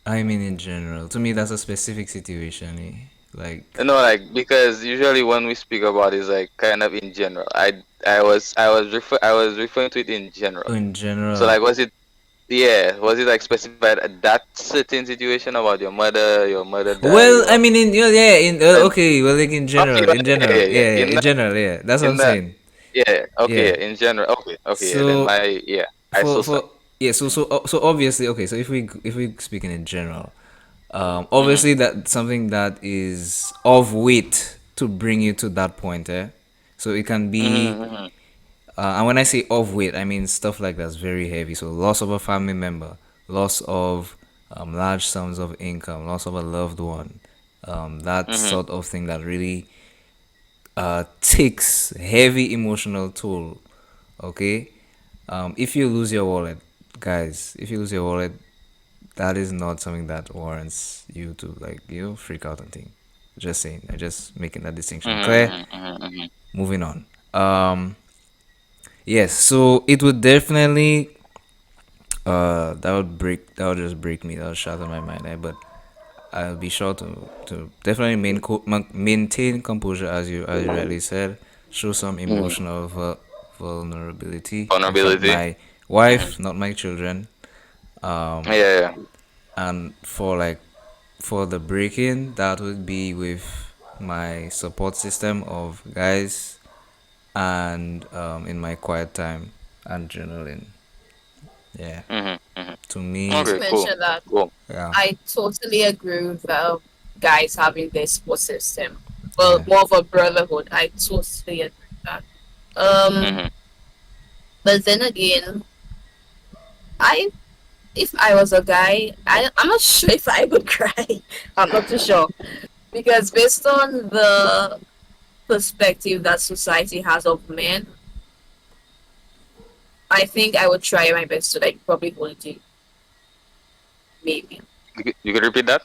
I mean, in general, to me, that's a specific situation. Like No, like because usually when we speak about is like kind of in general. I was referring to it in general. in So general. like was it like specified at that certain situation about your mother died Well, I or mean, yeah, and okay, well, like okay, in yeah, yeah, general, yeah. yeah, in general, yeah, that's what I'm In that saying. yeah, okay, Yeah. yeah, in general. Okay, yeah, then So I saw some. for yeah, so obviously, okay, so if we speaking in general, Mm-hmm. obviously that something that is of weight to bring you to that point, eh? So it can be, Mm-hmm. and when I say of weight, I mean stuff like that's very heavy. So loss of a family member, loss of large sums of income, loss of a loved one, that Mm-hmm. sort of thing that really takes heavy emotional toll. Okay, if you lose your wallet, guys, if you lose your wallet, that is not something that warrants you to like freak out and think. Just saying, I just making that distinction clear. Mm-hmm. Mm-hmm. Moving on. Yes, so it would definitely that would just break me. That would shatter my mind. But I'll be sure to definitely maintain composure as you rightly said. Show some Mm-hmm. emotional vulnerability in front of Vulnerability. my Mm-hmm. wife, not my children. Yeah, yeah. And for the break-in, that would be with my support system of guys and in my quiet time and journaling. Yeah, Mm-hmm. Mm-hmm. to Just me, Okay, cool, mention that cool. yeah, I totally agree with guys having this support system. Well, yeah. more of a brotherhood. I totally agree with that. Um, Mm-hmm. but then again, I if I was a guy, I'm not sure if I would cry. I'm not too sure because based on the perspective that society has of men, I think I would try my best to like probably hold it, maybe. You could repeat that?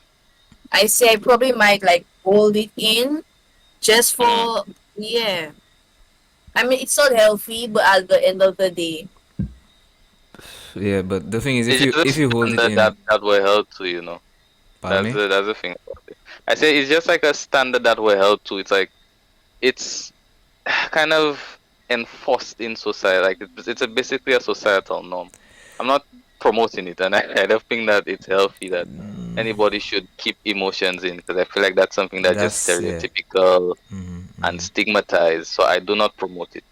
I say I probably might like hold it in just Mm-hmm. for yeah. I mean, it's not healthy, but at the end of the day, Yeah, but the thing is, It's if just you a hold it standard in, that we're held to. pardon me. That's the thing about it. I say it's just like a standard that we're held to. It's like it's kind of enforced in society. Like basically a societal norm. I'm not promoting it, and I don't think that it's healthy that anybody should keep emotions in because I feel like that's something that's just That's yeah, stereotypical and stigmatized. So I do not promote it.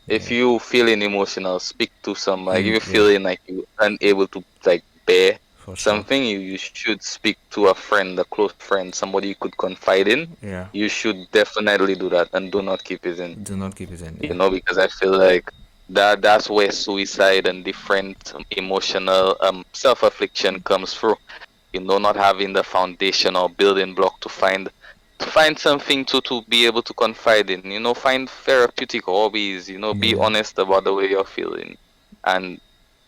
If yeah, you feeling emotional, speak to some. Like if you yeah, feeling like you unable to like bear for sure. something, you should speak to a friend, a close friend, somebody you could confide in. Yeah, You should definitely do that and do not keep it in. do not keep it in. You Yeah, know, because I feel like that's where suicide and different emotional self-affliction comes through. Not having the foundation or building block to find something to be able to confide in. Find therapeutic hobbies. Be yeah, honest about the way you're feeling, and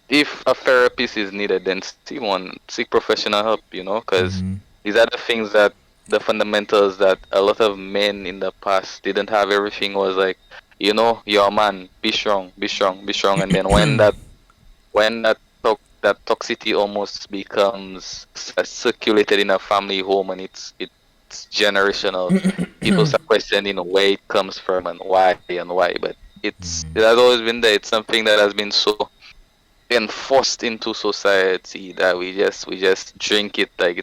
if a therapist is needed, then seek professional help. Because these are the things that the fundamentals that a lot of men in the past didn't have. Everything was like, you're a man, be strong, be strong, be strong, and then when that toxicity almost becomes circulated in a family home and it's it's generational. People start questioning where it comes from and why. But it has always been there. It's something that has been so enforced into society that we just drink it like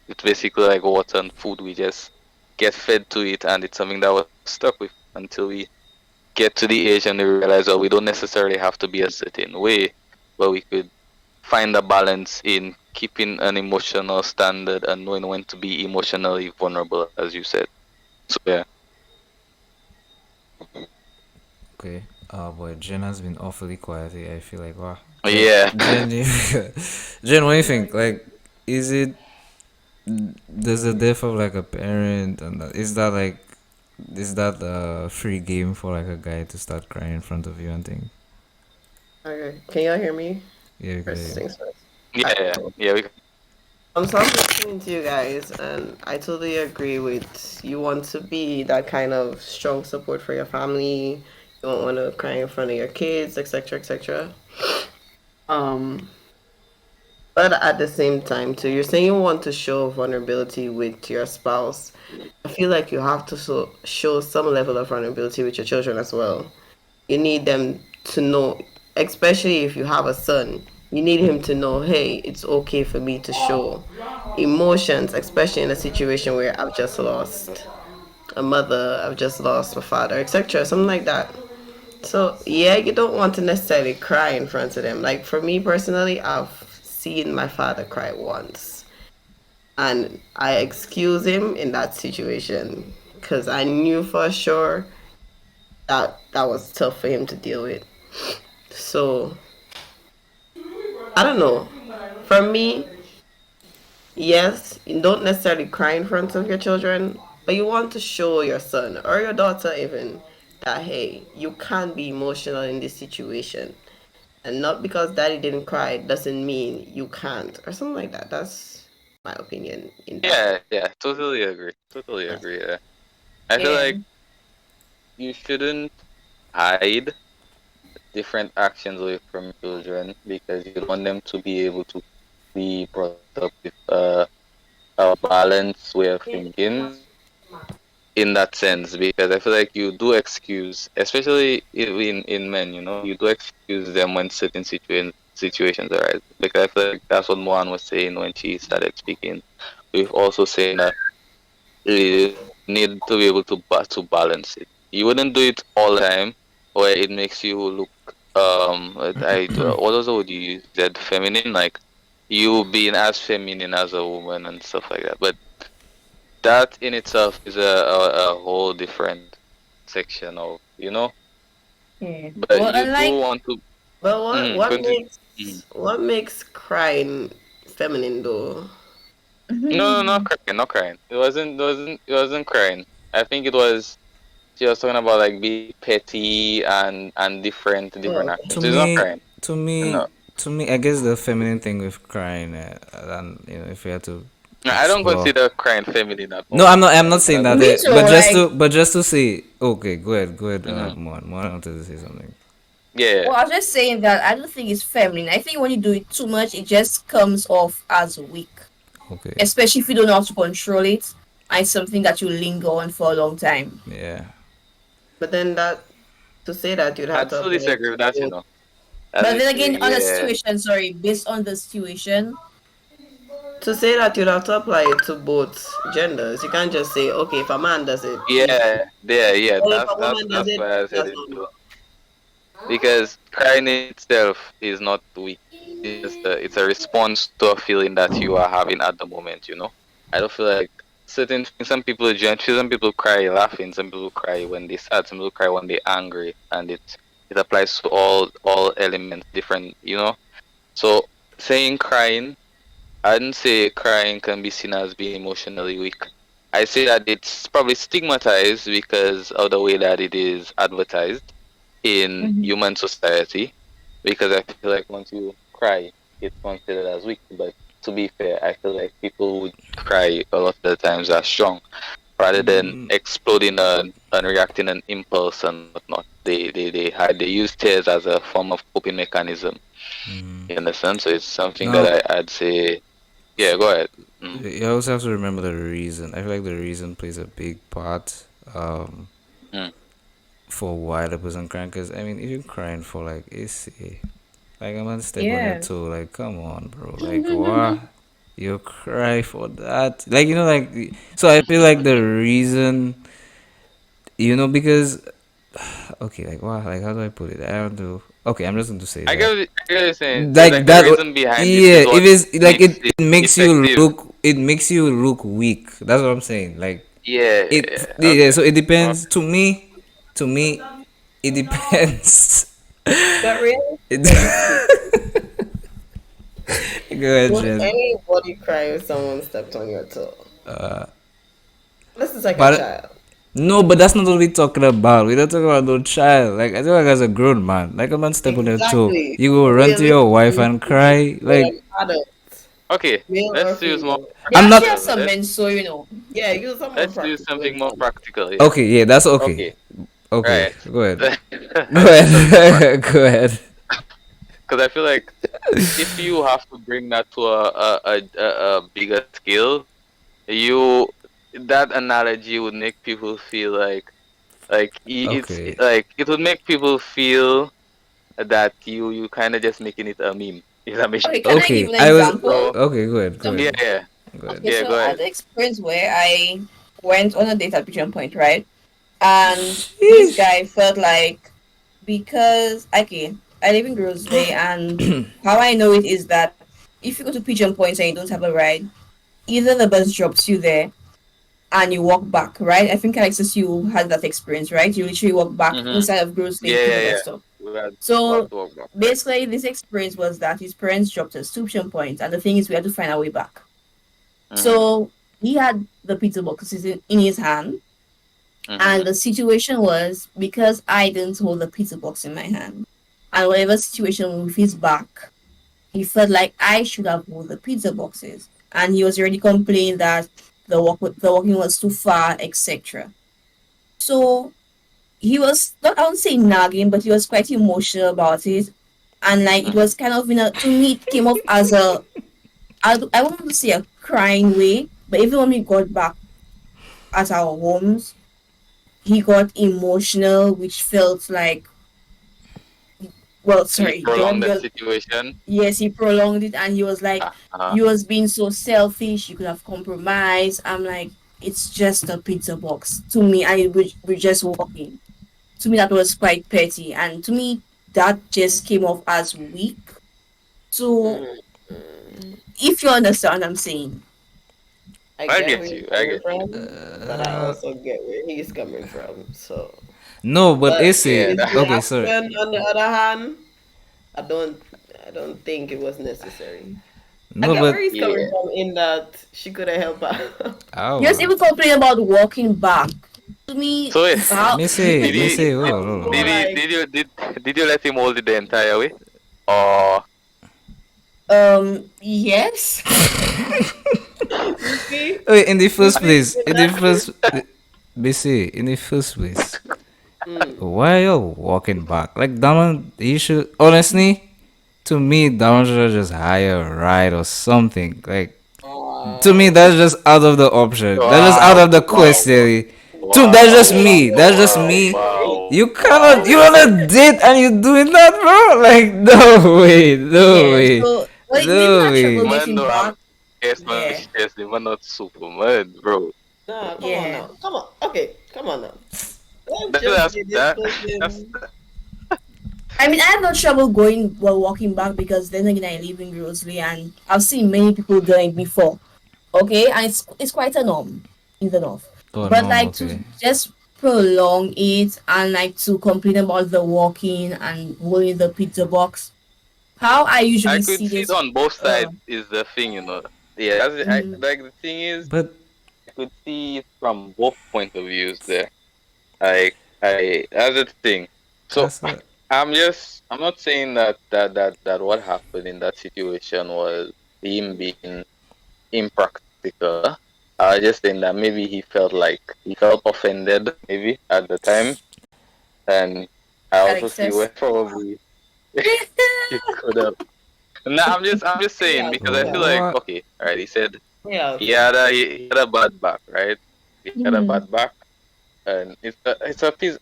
it's basically like water and food. We just get fed to it, and it's something that we're stuck with until we get to the age and we realize that we don't necessarily have to be a certain way, but we could find a balance in keeping an emotional standard and knowing when to be emotionally vulnerable, as you said. So yeah. Okay. Boy, Jen has been awfully quiet here. I feel like, wow. Jen, Yeah. Jen, Jen, what do you think? Like, is it there's a death of like a parent, and is that a free game for like a guy to start crying in front of you and things? Okay. Can y'all hear me? Yeah, First good. things first. Yeah, Alright, yeah, cool. yeah. So I'm listening to you guys, and I totally agree with you want to be that kind of strong support for your family. You don't want to cry in front of your kids, etc., etc. Um, but at the same time, too, you're saying you want to show vulnerability with your spouse. I feel like you have to show some level of vulnerability with your children as well. You need them to know, especially if you have a son, you need him to know, hey, it's okay for me to show emotions, especially in a situation where I've just lost a mother, I've just lost my father, etc., something like that. So yeah, you don't want to necessarily cry in front of them. Like for me personally, I've seen my father cry once, and I excuse him in that situation because I knew for sure that that was tough for him to deal with. So I don't know. For me, yes, you don't necessarily cry in front of your children, but you want to show your son or your daughter even that hey, you can be emotional in this situation. And not because daddy didn't cry doesn't mean you can't. Or something like that. That's my opinion in that. Yeah, totally agree. Totally agree. Yeah. I feel Yeah. like you shouldn't hide different actions away from children because you want them to be able to be brought up with a balanced way of thinking in that sense, because I feel like you do excuse, especially in men, you do excuse them when certain situations arise. Because I feel like that's what Moan was saying when she started speaking. We've also saying that you need to be able to balance it. You wouldn't do it all the time, where it makes you look what was the word you used? That feminine, like you being as feminine as a woman and stuff like that. But that in itself is a whole different section of Yeah. but Well, you do unlike want to But what continue. Mhm. makes crying feminine though? No, not crying, not crying. It wasn't crying. I think it was she was talking about like being petty and different Oh, okay. actions. It's not crying. To No, me, I guess the feminine thing with crying, and if we had to no, I don't explore. consider crying feminine at No, all. I'm not saying Not that. at me all. too, like, But just to say, okay, go ahead. Hmm. More wanted to say something. Yeah, well, I was just saying that I don't think it's feminine. I think when you do it too much, it just comes off as weak, Okay, especially if you don't know how to control it. And it's something that you linger on for a long time. yeah. But then that to say that you'd have I'd to still apply it disagree to with that. both. As But we then say, again, on the yeah. situation, sorry, based on the situation, To say that you'd have to apply it to both genders. You can't just say, okay, if a man does it, he's Yeah, yeah. or if That's a that's woman does that's it, why I said that's it not too. normal. Because crying in itself is not weak. It's a response to a feeling that you are having at the moment. I don't feel like certain things. Some people cry laughing. Some people cry when they sad. Some people cry when they're angry, and it applies to all elements different. So saying crying, I didn't say crying can be seen as being emotionally weak. I say that it's probably stigmatized because of the way that it is advertised in mhm. human society, because I feel like once you cry, it's considered as weak. But to be fair, I feel like people would cry a lot of the times are strong rather than exploding and reacting an impulse and whatnot. They use tears as a form of coping mechanism. You understand? So it's something that Now, I'd say. Yeah, go ahead. Mm, You also have to remember the reason. I feel like the reason plays a big part mm, for why the person crying. Cause I mean, if you're crying for like, it's like I'm gonna step on your Yeah. toe. Like, come on, bro. Like, why you cry for that? Like, like. So I feel like the reason, because okay, like, wow, like, how do I put it? I don't know. Okay, I'm just going to say that. I get what you're saying. There's Like like the that, reason behind it yeah. is If what it's like makes it it makes you effective. look, it makes you look weak. That's what I'm saying. Like Yeah, it, yeah, yeah. okay. So it Uh, depends. To me, it depends. But It, realistically speaking, go ahead, would Jen. anybody cry if someone stepped on your toe? This is like a But child. no, but that's not what we're talking about. We're not talking about no child. Like I feel like as a grown man, like a man step on your toe, Exactly. you go run to your wife Realistically and speaking, cry. with an Like adult, okay, male or let's use more female. There I'm actually not. are practical. some men, so. Yeah, use a more Let's do practical something more example. practical here. Okay, yeah, that's okay. Okay, Okay, right. go ahead. Go Let's do something more ahead. practical Go ahead. because I feel like if you have to bring that to a bigger scale, you that analogy would make people feel like it's Okay. like it would make people feel that you kind of just making it a meme. If that makes Okay, can I give Okay. an I was example? so. okay. Go ahead. Go Some Yeah, ahead. yeah, Go ahead. Okay, yeah. so Go I ahead. had the experience where I went on a date at Pigeon Point, right? And this Sheesh. guy felt like because okay, I live in Grosley, and how I know it is that if you go to Pigeon Point and you don't have a ride, either the bus drops you there and you walk back, right? I think Alexis, you had that experience, right? You literally walk back Mm-hmm. inside of Grosley Yeah, to yeah, the yeah. bus stop. We have So to walk back, right? basically, this experience was that his parents dropped us to Pigeon Point, and the thing is, we had to find our way back. Mm-hmm. So he had the pizza boxes in his hand, and Mm-hmm. the situation was because I didn't hold the pizza box in my hand, and whatever situation with his back, he felt like I should have hold the pizza boxes, and he was already complaining that the walking was too far, etc. So he was not, I won't say nagging, but he was quite emotional about it, and like it Mm-hmm. was kind of to me it came off as I won't want to say a crying way, but even when we got back at our homes, he got emotional, which felt like, well, He sorry, prolonged the situation. yes, he prolonged it, and he was like, Uh-huh. you was being so selfish, you could have compromised. I'm like, it's just a pizza box. To me, we're just walking. To me, that was quite petty, and to me, that just came off as weak. So, Mm, mm. if you understand what I'm saying, I I get where get you're you. I coming get you. from, but I also get where he's coming from. So, No, but but Issy. Yeah. with the Okay, sorry. action, on the other hand, I don't, I don't think it was necessary. I No, get where but he's coming Yeah. from in that she could have helped out. he was oh, even complaining about walking back. To me, So how Missy, did he Missy, hold did on, hold on, hold More on. like, did you let him hold it the entire way? Or yes. you see, Wait, in the you first see, place, in in the that first, case, Missy, in the first place, mm, why are you walking back? Like, that one, you should, honestly, to me, that one should just hire a ride or something. Like, to me, wow, that's just out of the option. That's just out wow, of the wow, question. That's just wow, me. That's just wow, me. wow, You cannot. wow. You on a date and you doing that, bro? Like, no way, no Yeah. way, So, well, it made me no not trouble way. Man getting don't have back. S on his Yeah. chest, the man not Superman, bro. nah, come on Yeah. now, come on, okay, come on now. Let's That, just that's be this that that's person. I mean, I have no trouble going while walking back because then again, I live in Grosley and I've seen many people doing it before. Okay, and it's quite a norm in the north. Oh But no, like to okay. just prolong it and like to complain about the walking and holding the pizza box. How I I usually could see see it this. on both Uh, sides is the thing, you know. Yeah, mhm. like the thing is But I could see it from both point of views there. I that's the thing. So Casa. I'm not saying that what happened in that situation was him being impractical. I was just saying that maybe he felt offended maybe at the time, and I also see Alexis. where probably he could have. No, I'm just Hear me saying out. because Hear I me feel out. like What? okay, all right. He said Hear me out. he had a bad back, right? He had a Mhm. bad back, and it's a piece.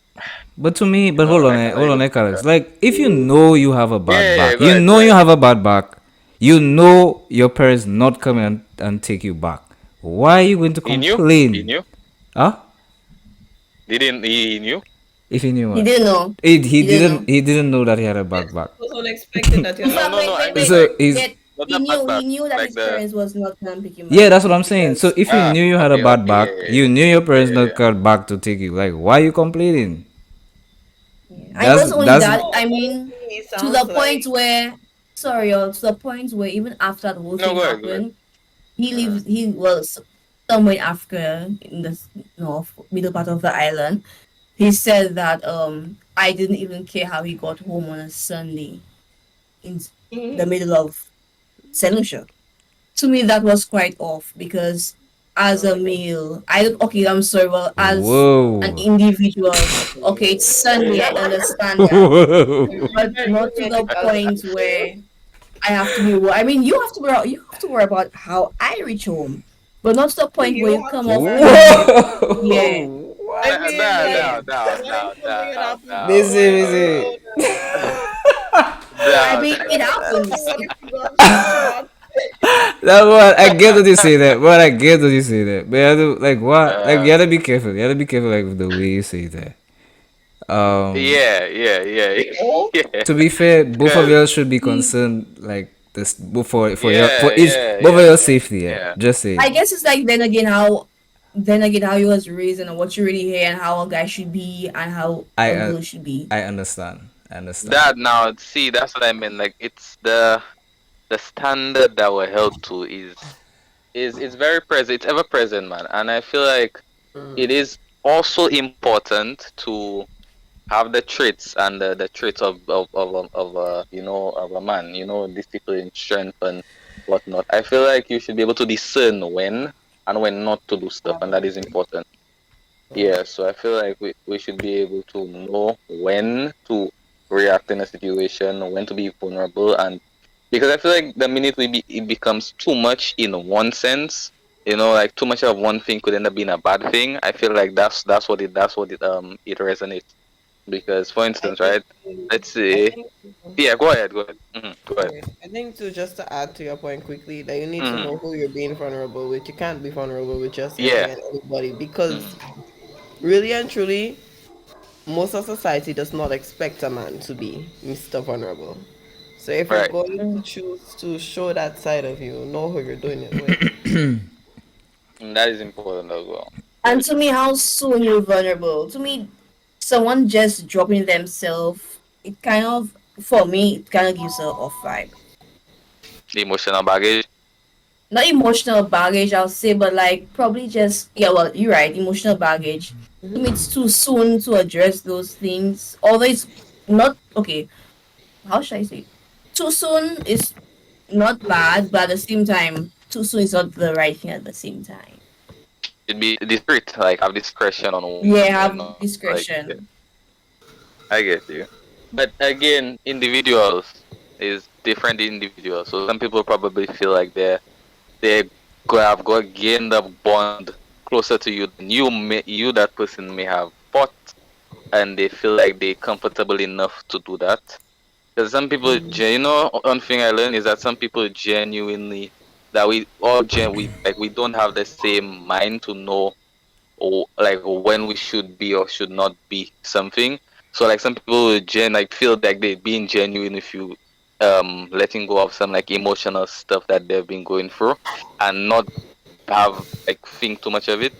But to me, but No, hold on, like hold you on, look. Alex. Like, if you know you have a bad Yeah, back, go you ahead, know go you ahead. have a bad back, you know your parents not coming and take you back. Why are you going to He knew. He complain? knew. Huh? Didn't he knew? If he knew He what? didn't know. He He didn't know. didn't know that he had a bad Yes, back. it was unexpected that you In had No, a fact, no, bad no. I wait, mean wait. So like he's Yet not he the bad knew back, he knew that like his the parents was not gonna pick him yeah, up that's what I'm saying. So because if you knew you had a okay, bad okay, back, yeah, you knew your parents yeah, yeah, not got back to take you. Like, why are you complaining? yeah. And it That's wasn't only that's that. no. I mean, Honestly, it to sounds the point like where sorry, to the point where even after the whole No, thing go ahead, go ahead. happened, he Uh, lives. He was somewhere in Africa in the north middle part of the island. He said that I didn't even care how he got home on a Sunday in the mhm. middle of Saint Lucia. To me that was quite off because as Oh a my god. male, I don't okay, I'm sorry, well, as an whoa. individual, okay, it's Sunday, I understand that. Whoa. But Very not to the romantic as point where I have to be I mean you have to worry about how I reach home. But not to the point where you you have come to off worry to about me. Whoa. Yeah. I What? mean like down, down, when down, something down, happens to down, Busy, someone you busy. know that I down. mean it happens. what if you got shot back? That's what I get that you say that. But I get that you say that. But you have to like what? Like you Uh, gotta be careful. You gotta be careful like with the way you say that. Um yeah, yeah, yeah, Oh, yeah. to be fair, both of Because y'all should be Mm, concerned like this for your for yeah, each yeah, both of yeah, your safety, yeah. yeah. Just I saying. guess it's like then again how you was raised and what you really hear and how a guy should be and how I a uh, girl should be. I understand. I understand. That now, see, that's what I mean. Like, it's the standard that we're held to is it's very present. It's ever present, man. And I feel like it is also important to have the traits and the traits of a man. Discipline, strength, and whatnot. I feel like you should be able to discern when and when not to do stuff, and that is important. Yeah, so I feel like we should be able to know when to react in a situation, when to be vulnerable, and because I feel like the minute it becomes too much in one sense, like too much of one thing could end up being a bad thing. I feel like that's what it resonates. Because for I instance, think right? Let's I say, think yeah, go ahead. Go ahead. sorry. I think to just to add to your point quickly, that you need to Hmm. know who you're being vulnerable with. You can't be vulnerable with just Yeah. anything and anybody Hmm. because really and truly, most of society does not expect a man to be Mr. Vulnerable. So if you're Right. going to Mm. choose to show that side of you, know who you're doing it with. And that is important as well. And Very to true. me, how soon you're vulnerable. To me, someone just dropping themselves, it kind of, for me, it kind of gives a off vibe. The emotional baggage. Not emotional baggage, I'll say, but like probably just, yeah, well, you're right, emotional baggage. To me, it's too soon to address those things. Although it's not, okay, how should I say it? Too soon is not bad, but at the same time, too soon is not the right thing at the same time. Should be discreet, like have discretion on when Yeah, and when have not. Like, yeah, discretion. I get you. But again, individuals is different individuals. So some people probably feel like they have got gained a bond closer to you than you that person may have fought, and they feel like they're comfortable enough to do that. Because some people, one thing I learned is that some people genuinely that we don't have the same mind to know or like when we should be or should not be something. So like some people will feel like they're being genuine if you letting go of some like emotional stuff that they've been going through and not have like think too much of it.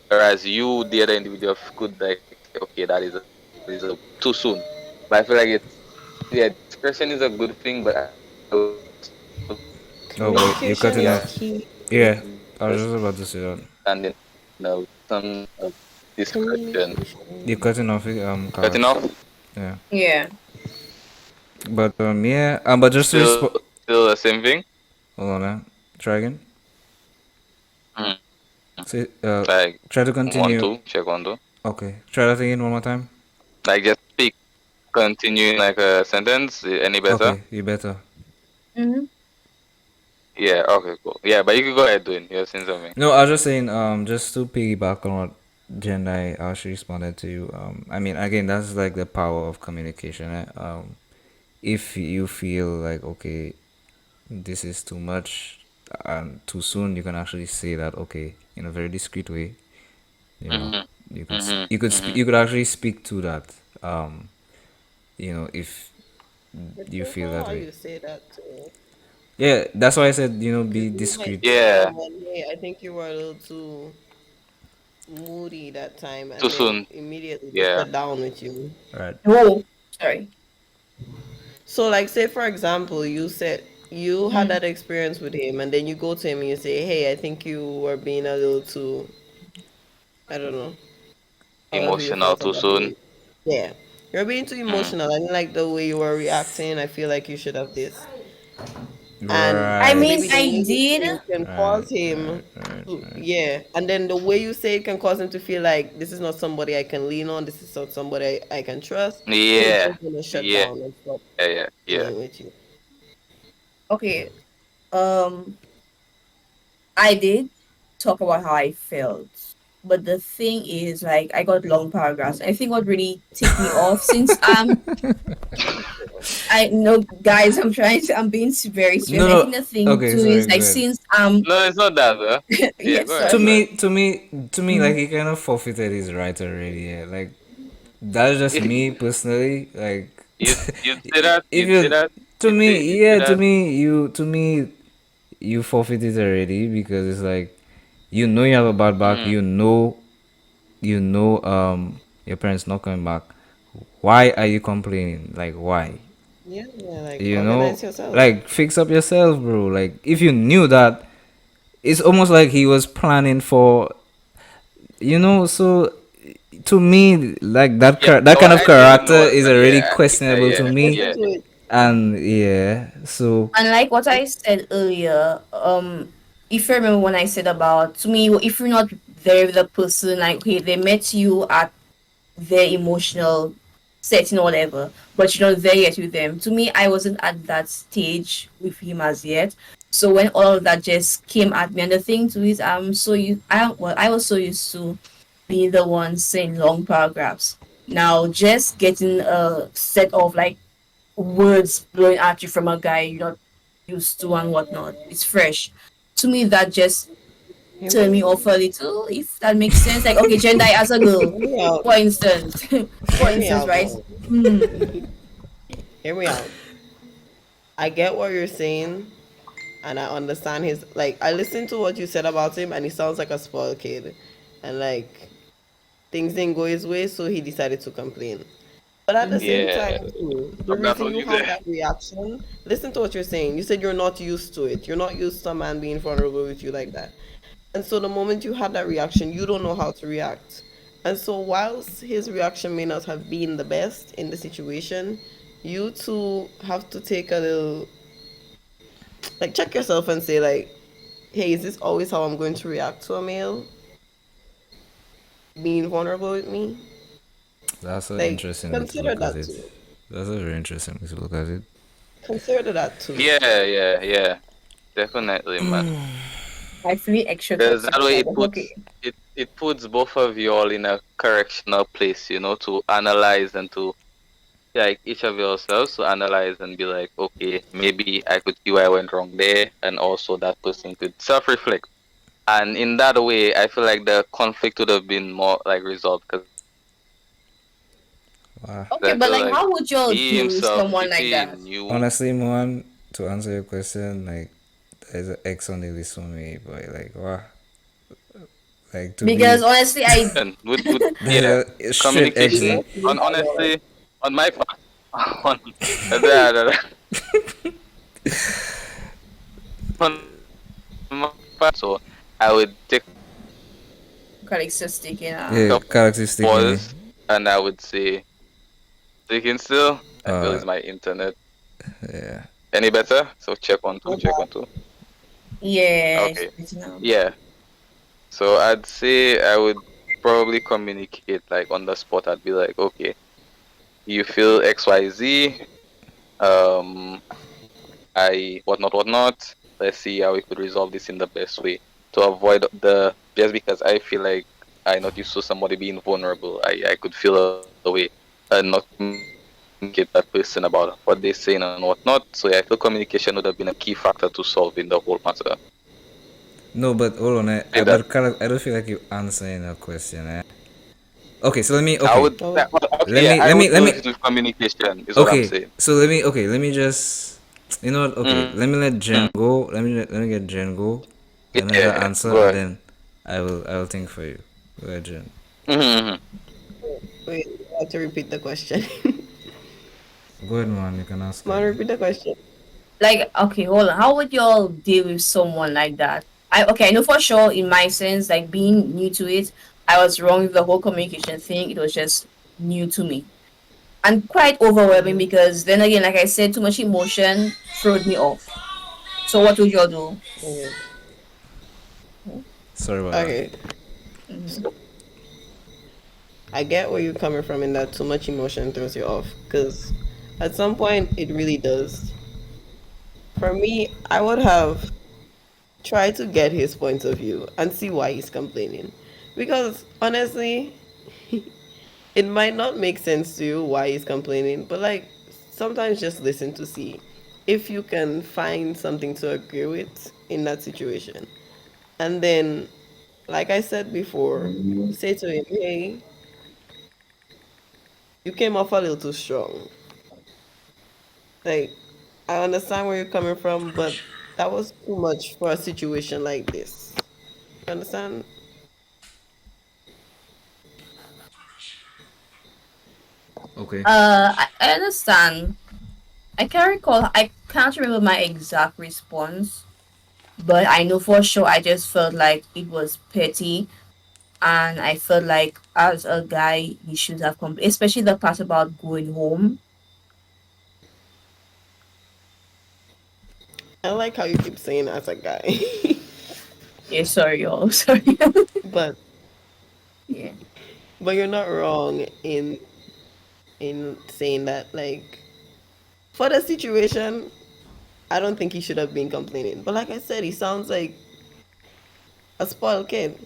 Whereas you, the other individual, could like say, okay, that is a too soon. But I feel like it's yeah, discretion is a good thing, but I feel like the way it's handled Oh wait, needs you're to Communication cutting be is off. key. Yeah, I was just just about to say that. and some discretion. You're Communication. cutting off, Cutting Callux. off. Yeah, Yeah. but yeah, but just to respond. Still the same thing. Hold on, try again. Mm. Say, Like try to one continue. two check one two. Okay, try that again one more time. Like just speak, continue in like a sentence. Any better? Okay, you better. Mm-hmm. Yeah. Okay. Cool. Yeah, but you could go ahead doing. You're saying something. No, I was just saying, just to piggyback on what Jen I actually responded to you. I mean, again, that's like the power of communication. If you feel like, okay, this is too much and too soon, you can actually say that, okay, in a very discreet way. You know, Mhm. you could Mhm. speak, Mhm. you could actually speak to that. If you Depends feel on that how way. you say that too. Yeah, that's why I said, Because be you might discreet. tell Yeah. someone, hey, I think you were a little too moody that time, Too and then soon. immediately they Yeah. sit down with you. Right. Oh, sorry. So, like, say for example, you said you had Mm. that experience with him, and then you go to him and you say, hey, I think you were being a little too, I don't know, however you Emotional felt too about soon. it. Yeah. You're being too Mm. emotional. I didn't like the way you were reacting. I feel like you should have this. And I Right. mean, maybe the I way you did. say it can Right. cause him Right. Right. to, Right. yeah. And then the way you say it can cause him to feel like this is not somebody I can lean on. This is not somebody I can trust. So he's Yeah. just gonna shut Yeah. down and stop Yeah. Yeah. dealing with you. Okay. Um, I did talk about how I felt, but the thing is, like, I got long paragraphs. I think what really ticked me off, since I know, guys, I'm being very serious. No, I no. think the thing Okay, too is sorry. Go like, ahead. since No, it's not that, bro. Yeah. yeah, Go ahead. To Go sorry. ahead. me, to me, to me, like Mm. he kind of forfeited his right already. Yeah, like that's just me personally. Like, You'd say that. if You'd say you, that. to me, You'd say yeah, that. to me, you forfeited already because it's like, you have a bad back. Mm. Your parents not coming back. Why are you complaining? Like, why? Yeah, yeah, like You know, organize yourself. like fix up yourself, bro. Like, if you knew that, it's almost like he was planning for, so to me, like Yeah. that kind What of I didn't character know was is that. already Yeah. Yeah. questionable to Yeah. me. Listen Yeah. to it. And yeah, so And like what I said earlier, if you remember when I said about, to me, if you're not there with the person, like, okay, they met you at their emotional setting or whatever, but you're not there yet with them. To me, I wasn't at that stage with him as yet. So when all of that just came at me, and the thing too is, I was so used to being the one saying long paragraphs. Now, just getting a set of like words blowing at you from a guy you're not used to and whatnot, it's fresh. To me, that just Hear turn me me, off a little, if that makes sense. Like, okay, gender as a girl, hear me out. for instance. For Hear me instance, out right? now. Hmm. Hear me out. I get what you're saying, and I understand his like. I listened to what you said about him, and he sounds like a spoiled kid, and like things didn't go his way, so he decided to complain. But at the Hmm. same Yeah. time, too, the That's reason what you you have said. that reaction, listen to what you're saying. You said you're not used to it. You're not used to a man being vulnerable with you like that. And so the moment you had that reaction, you don't know how to react. And so whilst his reaction may not have been the best in the situation, you two have to take a little, like, check yourself and say, like, hey, is this always how I'm going to react to a male being vulnerable with me? that's an Like, interesting way to consider look at that it. too. That's a very interesting way to look at it. Consider that too. Yeah. Yeah. Yeah. Definitely, man. I feel extra Because that toxic way now, it but puts okay. it puts both of you all in a correctional place, to analyze and to like each of yourselves to analyze and be like, okay, maybe I could see where I went wrong there, and also that person could self-reflect. And in that way, I feel like the conflict would have been more like resolved because I feel like Wow. Okay, he but like, how would himself, y'all if deal with he someone like that? knew, Honestly, Mohan, to answer your question, like there's an X on the list for me, but like wow, like to Because be honestly, I would yeah, there's a straight communication. exit. Let's leave that alone. Honestly, on my part, on that, on my part, so I would take a colleagues sticking Yeah, characteristic me. pause and I would say, speaking still, I feel Uh, it's my internet. yeah. Any better? So check one, two, Go check back. one, two. yeah, it's Okay. better now. Yeah. So I'd say I would probably communicate like on the spot. I'd be like, okay, you feel XYZ. Um, whatnot. Let's see how we could resolve this in the best way to avoid the just because I feel like I not used to somebody being vulnerable. I could feel away and not communicate that person about what they're saying and whatnot. So yeah, I feel communication would have been a key factor to solving the whole matter. No, but hold on. If I that but Carlos, I don't feel like you answering a question. Okay, so let me. I Okay, would Oh, okay, yeah, I would let go me. with communication is what I'm Okay, saying. so let me. Okay, let me just. You know what? Okay, Mm-hmm. let me let Jen go. Let me get Jen go. Let me let her Yeah, answer, go and ahead. then I will think for you. Go ahead, Jen. Mm-hmm. wait, I have to repeat the question. Go ahead, man. You can ask Man, again. repeat the question. Like, okay, hold on. How would y'all deal with someone like that? I know for sure in my sense, like being new to it, I was wrong with the whole communication thing. It was just new to me and quite overwhelming because then again, like I said, too much emotion throwed me off. So what would y'all do? Okay. Sorry about that. Okay. So I get where you're coming from in that too much emotion throws you off. Because at some point, it really does. For me, I would have tried to get his point of view and see why he's complaining. Because honestly, it might not make sense to you why he's complaining, but like sometimes just listen to see if you can find something to agree with in that situation. And then, like I said before, say to him, hey, you came off a little too strong. Like, I understand where you're coming from, but that was too much for a situation like this. You understand? Okay. I understand. I can't recall. I can't remember my exact response, but I know for sure I just felt like it was petty, and I felt like as a guy you should have come, especially the part about going home. I like how you keep saying as a guy. Yeah, sorry, y'all. Sorry. but Yeah. but you're not wrong in saying that like for the situation, I don't think he should have been complaining. But like I said, he sounds like a spoiled kid.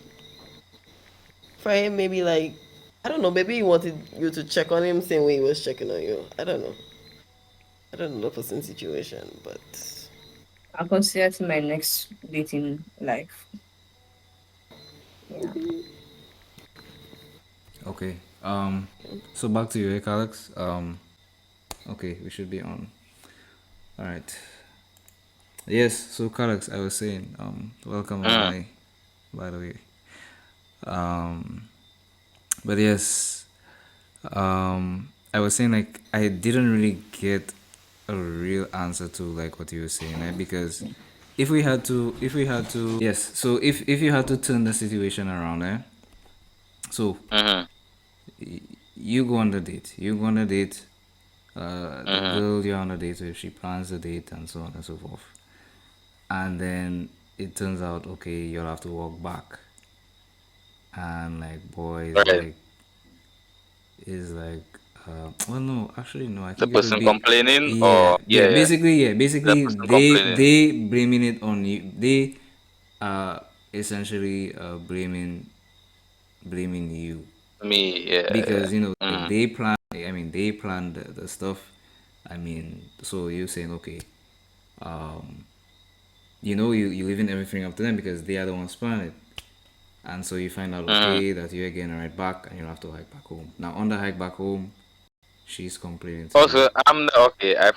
For him, maybe like I don't know, maybe he wanted you to check on him same way he was checking on you. I don't know. I don't know the person's situation, but I'll consider it my next dating life. Yeah. Okay. So back to you, Alex. Okay, we should be on. All right. Yes. So, Alex, I was saying, welcome, Mm-hmm. Omani, by the way. Um, but yes, I was saying like I didn't really get a real answer to like what you were saying, right? Because yes, so if you had to turn the situation around, so Mm-hmm. you go on the date, the Mm-hmm. girl you're on a date with, she plans the date and so on and so forth, and then it turns out okay, you'll have to walk back, and like boys Right. like is like well no actually no I The think it would person be complaining or yeah, yeah. The basically person complaining. they blaming it on you, they are essentially blaming you Me, yeah, yeah. because you know like Mm-hmm. they planned the stuff. I mean, so you're saying okay, um you know you leaving everything up to them because they are the ones planning it. And so you find out Mm-hmm. okay that you're getting a ride back and you'll have to hike back home. Now on the hike back home, she's complaining to you. Also, okay. I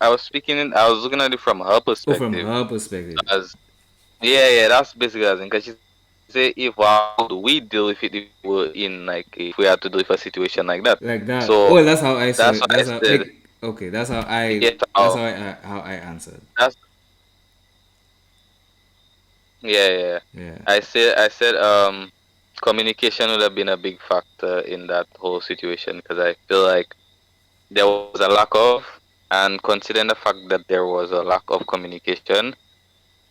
was speaking I was looking at it from her Oh, from perspective. her perspective. As yeah, yeah, that's basically as in because she say if how do we deal with it if we were in like if we had to deal with a situation like that. Like that. So Oh, that's how I that's saw why it. I That's how said like okay, yeah, how I answered. that's yeah, yeah. Yeah. I said communication would have been a big factor in that whole situation because I feel like there was a lack of, and considering the fact that there was a lack of communication,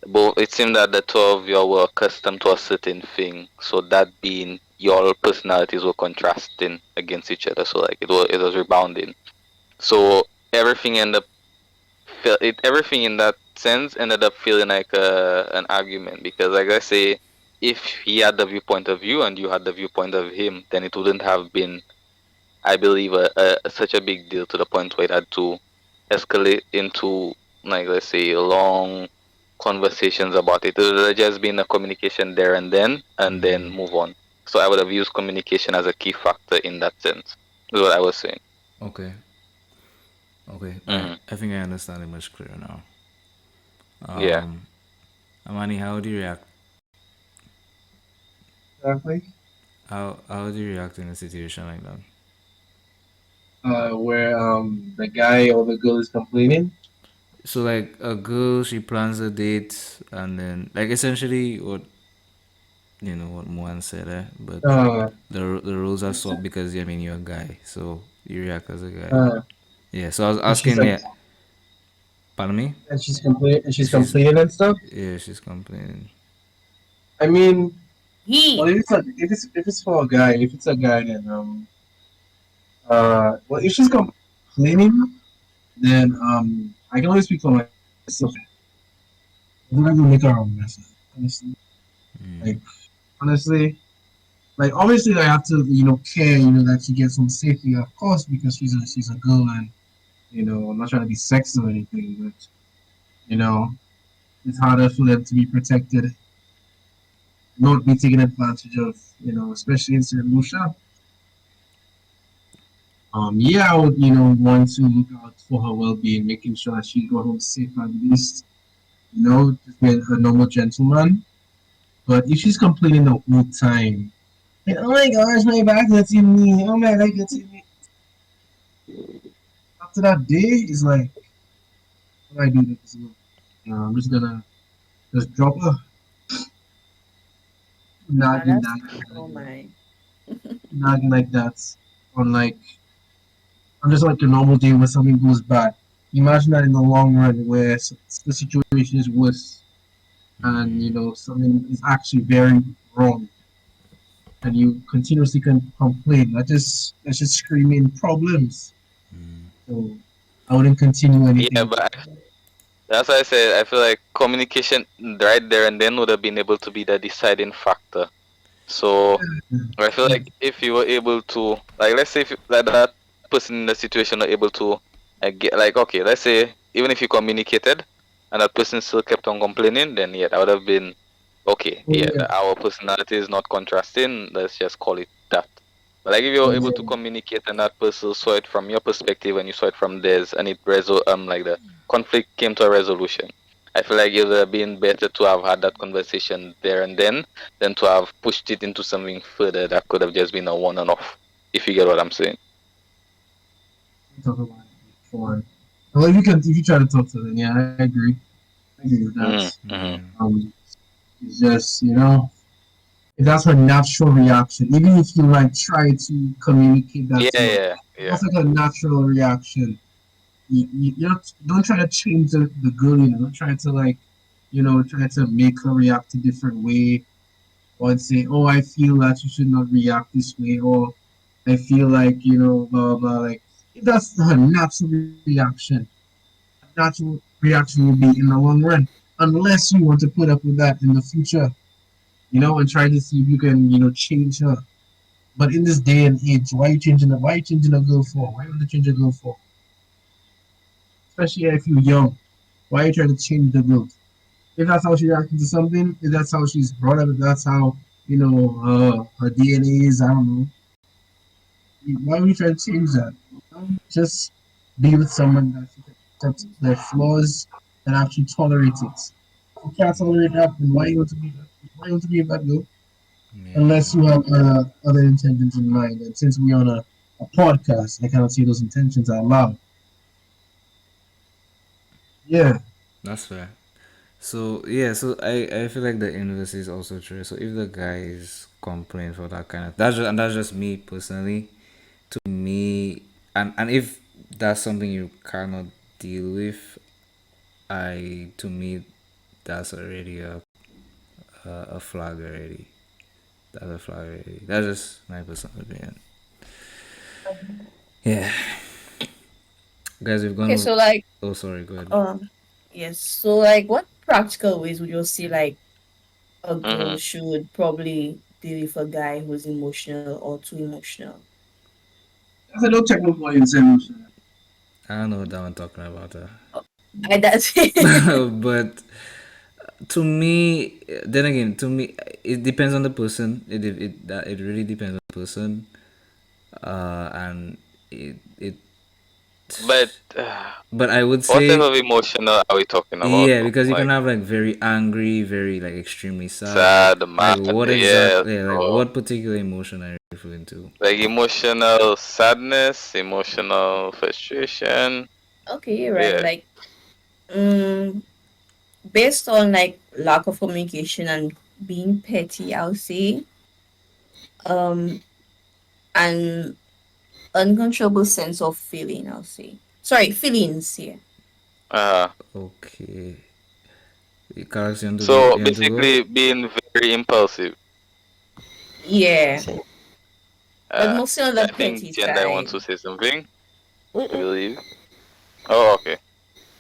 both it seemed that the two of you were accustomed to a certain thing, so that being your personalities were contrasting against each other, so like it was rebounding. So everything ended up felt it everything in that sense ended up feeling like an argument because, like I say, if he had the viewpoint of you and you had the viewpoint of him, then it wouldn't have been, I believe, such a big deal to the point where it had to escalate into, like, let's say, long conversations about it. It would have just been a communication there and then move on. So I would have used communication as a key factor in that sense. Is what I was saying. Okay. Okay. Hmm. I think I understand it much clearer now. Yeah. Amani, how do you react? Exactly. How do you react in a situation like that? Where the guy or the girl is complaining. So like a girl, she plans a date, and then like essentially what what Moan said, but Uh, the rules are swapped because I mean you're a guy, so you react as a guy. uh, Yeah. So I was and she's asking, yeah. Pardon me. she's She's complaining and stuff. yeah, she's complaining. I mean, well, He. if it's for a guy, if it's a guy, then well, if she's complaining, then I can only speak for myself. I'm not gonna make her own mess. Honestly, like honestly, like obviously I have to care that she gets home safely, of course, because she's a girl and I'm not trying to be sexist or anything, but you know it's harder for them to be protected, not be taken advantage of, especially in St. Lucia. Yeah, I would, want to look out for her well-being, making sure that she got home safe at least, just be a normal gentleman. But if she's complaining the whole time, and oh my gosh, my back hurting me, oh my leg hurting me. After that day, it's like, what do I do with this girl? I'm just gonna just drop her, nagging, That's nagging, oh nagging, my. nagging like that. On like, on just like a normal day when something goes bad. Imagine that in the long run where the situation is worse and something is actually very wrong and you continuously can complain. That's just screaming problems. So I wouldn't continue Yeah, anything. but that's why I said I feel like communication right there and then would have been able to be the deciding factor. So I feel like if you were able to, like, let's say if like that person in the situation were able to get, like, okay, let's say even if you communicated and that person still kept on complaining, then yeah, that would have been okay. Oh Yeah, yeah, our personality is not contrasting. Let's just call it that. But like if you're able to communicate and that person saw it from your perspective and you saw it from theirs, and it like the conflict came to a resolution. I feel like it would have been better to have had that conversation there and then than to have pushed it into something further that could have just been a one and off. If you get what I'm saying. we talk about it before. Well, if you try to talk to them, yeah, I agree. I agree with that. Mm-hmm. It's just that's her natural reaction. Even if you like try to communicate that Yeah, to her, yeah, yeah. that's like a natural reaction. Don't try to change the girl. Don't try to like, try to make her react a different way, or say, oh, I feel that you should not react this way, or I feel like blah blah blah. Like that's her natural reaction. Natural reaction will be in the long run, unless you want to put up with that in the future, and try to see if you can, change her. But in this day and age, why are you changing it? Why are you changing a girl for? Why would you change a girl for? Especially if you're young. Why are you trying to change the girl? If that's how she's reacting to something, if that's how she's brought up, if that's how, her DNA is, I don't know. Why would you try to change that? Just be with someone that you can accept their flaws and actually tolerate it. If you can't tolerate that, then why you want to be that? Why you want to be a bad girl? Yeah. Unless you have other intentions in mind. And since we're on a podcast, I cannot say those intentions out loud. Yeah, That's fair. So yeah, so I feel like the inverse is also true. So if the guy is complaining for that kind of that's just me personally. To me, and if that's something you cannot deal with, I to me that's already a flag already. That's a flag already. That's just my personal opinion. Yeah. Guys, we've Okay, gone. so like, Oh, sorry. Go ahead. um, yes. So like, what practical ways would you say like a girl Mm-hmm. should probably deal with a guy who's emotional or too emotional? I said, don't check no boy in emotion. I don't know what that one talking about. I that's But to me, then again, to me, it depends on the person. It really depends on the person, and it. But But I would what type say, of emotional are we talking about yeah, though? because you can Like have like very angry, very like extremely sad. sad, Like mad, what yes, exactly? Like or what particular emotion are you referring to? like emotional sadness, emotional frustration. okay, you're right. Yeah. Like, um, based on like lack of communication and being petty, I'll say, um, an uncontrollable sense of feeling, I'll say. Sorry, feelings, yeah. Uh, Okay, Carlos, you want to go? so You want to go? basically being very impulsive. Yeah, but Uh, mostly on the I think petty Jendai wants side. to say something, I Mm-mm. believe. Oh, okay.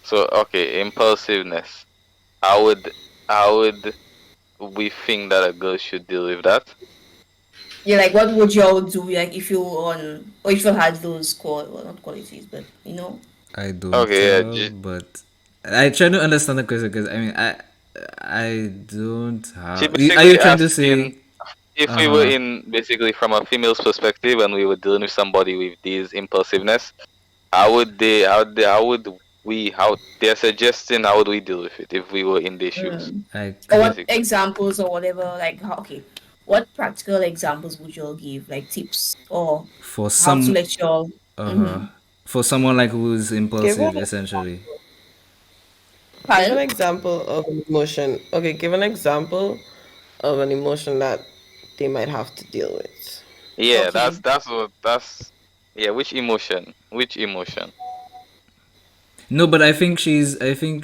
So okay, impulsiveness. How would how would we think that a girl should deal with that? Yeah, like what would y'all do like if you on or if you had those well not qualities, but you know? I don't Okay, yeah. have, but I try to understand the question because I mean I don't She have. Are you basically trying to asking say? if Uh we were huh. in basically from a female's perspective and we were dealing with somebody with these impulsiveness, how would we how they're suggesting how would we deal with it if we were in their shoes? Mm. I Or what could Basically. examples or whatever, like how, okay. What practical examples would y'all give, like tips or for how to some let y'all mm-hmm. for someone like who's Give an impulsive essentially. give an Pardon? example of an emotion. Okay, give an example of an emotion that they might have to deal with. Yeah, Okay. that's what that's yeah, which emotion? Which emotion? No, but I think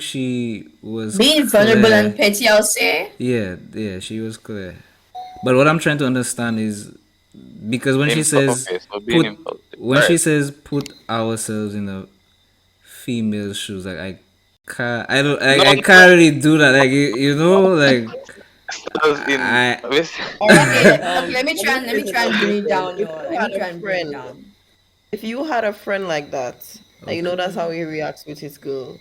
she was Being vulnerable and clear. petty, I'll say. Yeah, she was clear. But what I'm trying to understand is because when she says Okay, so being put impulsive. when she Alright. says put ourselves in a female shoes, like No, I no, can't really do that. Like you know, like as in I All right. Okay, Let me let me phrase it try a and bit bring it different. down, y'all. Let me try and bring it down. If you had a friend like that, and you know okay, that's how Mm-hmm. he reacts with his girl,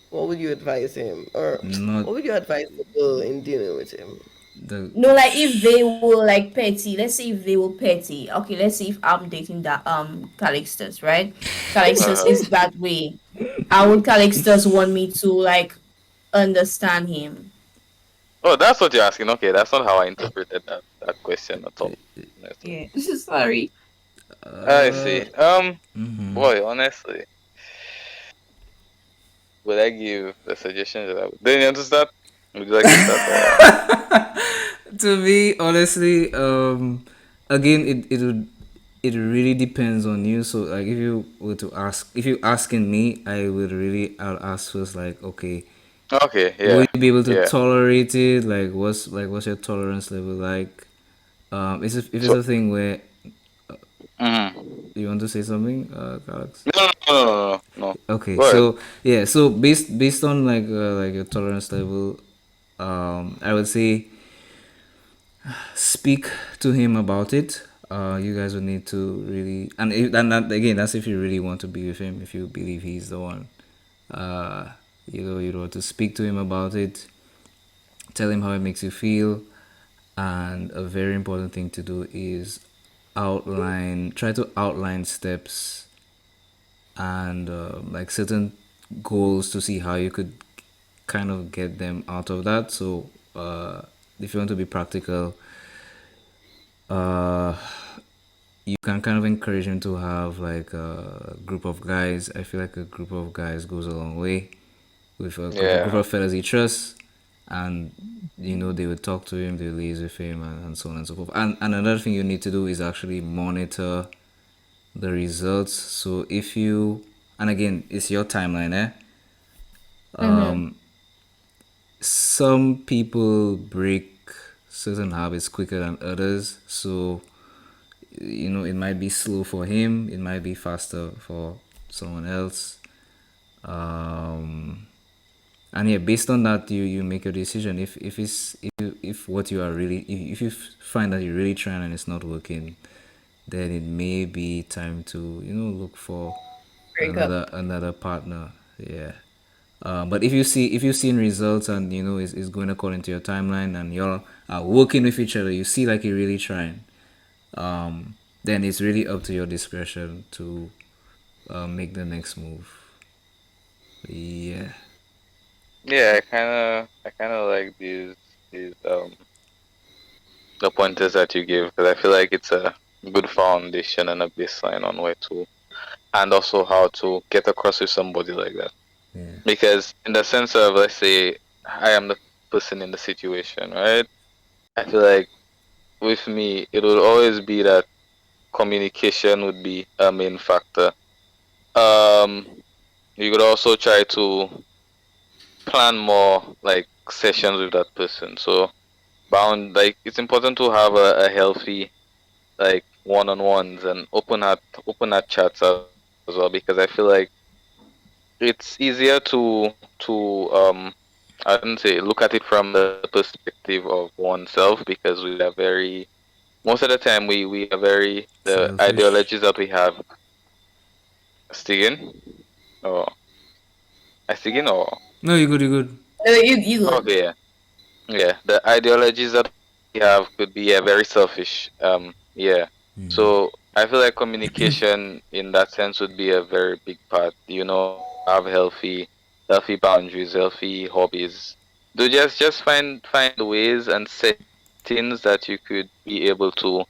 what would you advise him, or not what would you advise the girl in dealing with him? the No, like if they were like petty, let's say if they were petty. Okay, let's say if I'm dating that Calixtus, right? Calixtus uh-huh. is that way. How would Calixtus want me to like understand him? Oh, that's what you're asking. Okay, that's not how I interpreted that question at all. Honestly. Yeah. Sorry. I uh see. mhm. Boy, honestly, would I give the suggestion that I would? Then you want to start? Would you like to start? To me, honestly, again, it really depends on you. So, like, if you asking me, I'll ask first, like, okay, Okay, will yeah, you be able to yeah. tolerate it? What's your tolerance level like? If it's So, a thing where mhm. you want to say something, Alex. No, no, no, no, no, no, no. Okay, Go ahead. so yeah, so based on like your tolerance level, I would say speak to him about it. You guys would need to really, and that, again, that's if you really want to be with him, if you believe he's the one. Uh, you know, to speak to him about it, tell him how it makes you feel, and a very important thing to do is try to outline steps and like certain goals to see how you could kind of get them out of that. So if you want to be practical, uh, you can kind of encourage him to have like a group of guys. I feel like a group of guys goes a long way with a group Yeah. of fellas he trusts, and you know they would talk to him, they would liaise with him, and so on and so forth. And another thing you need to do is actually monitor the results. So if you, and again, it's your timeline, eh? Mm-hmm. Some people break certain habits quicker than others, so you know it might be slow for him, it might be faster for someone else. um and yeah, based on that, you make your decision. If what you are really, if you find that you're really trying and it's not working, then it may be time to, look for Break up. another partner. Yeah. But if you've seen results, and it's going according to your timeline, and you're working with each other, you see like you're really trying, then it's really up to your discretion to make the next move. Yeah. Yeah, I kind of like these the pointers that you give, because I feel like it's a good foundation and a baseline on where to, and also how to get across with somebody like that. Yeah. Because in the sense of, let's say I am the person in the situation, right? I feel like with me it would always be that communication would be a main factor. Um, you could also try to plan more like sessions with that person. So bound, like it's important to have a healthy like one-on-ones and open heart chats as well, because I feel like it's easier to I wouldn't say look at it from the perspective of oneself, because we are very, most of the time we are very, the Selfish. ideologies that we have. Stiggin, or I Stiggin, or No, you're good. You're good. No, you good. okay, yeah. Yeah, the ideologies that we have could be, yeah, very selfish. Yeah. So I feel like communication in that sense would be a very big part. Have healthy boundaries, healthy hobbies. Do just find ways and settings that you could be able to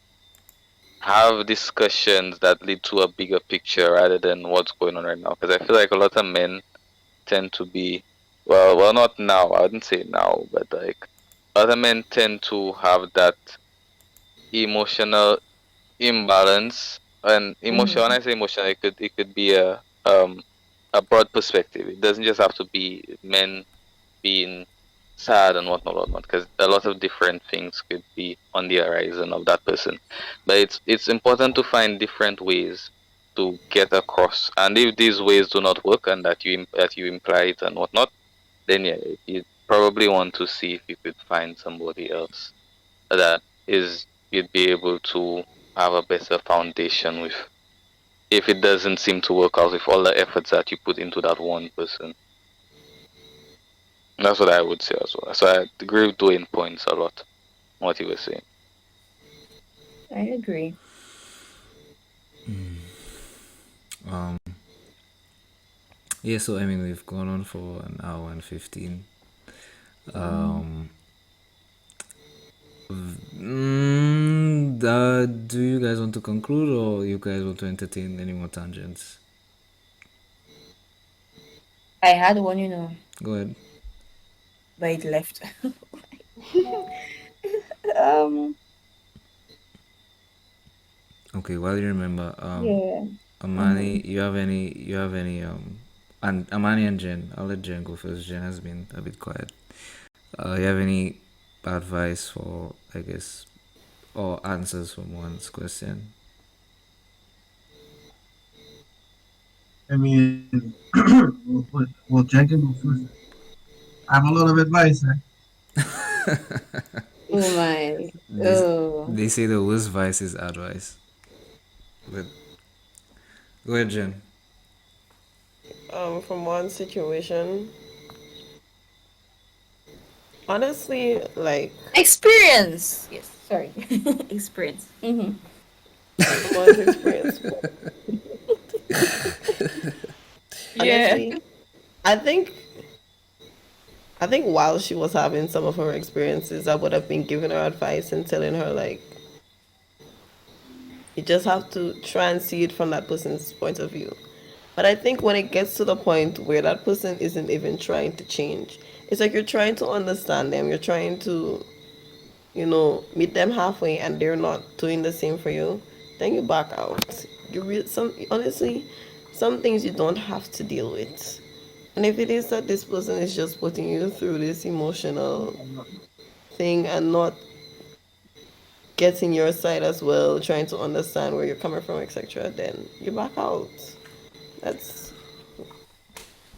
have discussions that lead to a bigger picture rather than what's going on right now. Because I feel like a lot of men tend to be, well, not now. I wouldn't say now, but like other men tend to have that emotional imbalance. And emotion, when Mm-hmm. I say emotional, it could be a broad perspective. It doesn't just have to be men being sad and whatnot, because a lot of different things could be on the horizon of that person. But it's important to find different ways to get across. And if these ways do not work, and that you imply it and whatnot, then yeah, you probably want to see if you could find somebody else that is you'd be able to have a better foundation with, if it doesn't seem to work out with all the efforts that you put into that one person. That's what I would say as well. So I agree with Dwayne points a lot, what he was saying. I agree. Um. Yeah. So I mean, we've gone on for an hour and 15. Mm. Um. Do you guys want to conclude, or you guys want to entertain any more tangents? I had one, Go ahead. but it left. um. Okay. While you remember, Yeah. Amani, Mm-hmm. and Amani and Jen. I'll let Jen go first. Jen has been a bit quiet. You have any advice for, I guess, or answers from one's question? I mean, well, Jen can go first. I have a lot of advice. Oh my. They, Oh. they say the worst vice is advice. But go ahead, Jen. From one situation, honestly, like Experience. Yes. Sorry. Experience. Mm-hmm. from one's experience, Yeah. honestly, I think I think while she was having some of her experiences, I would have been giving her advice and telling her like, you just have to try and see it from that person's point of view. But I think when it gets to the point where that person isn't even trying to change, it's like you're trying to understand them, you're trying to, meet them halfway, and they're not doing the same for you, then you back out. Some honestly, some things you don't have to deal with. And if it is that this person is just putting you through this emotional thing and not getting your side as well, trying to understand where you're coming from, etc., then you back out. That's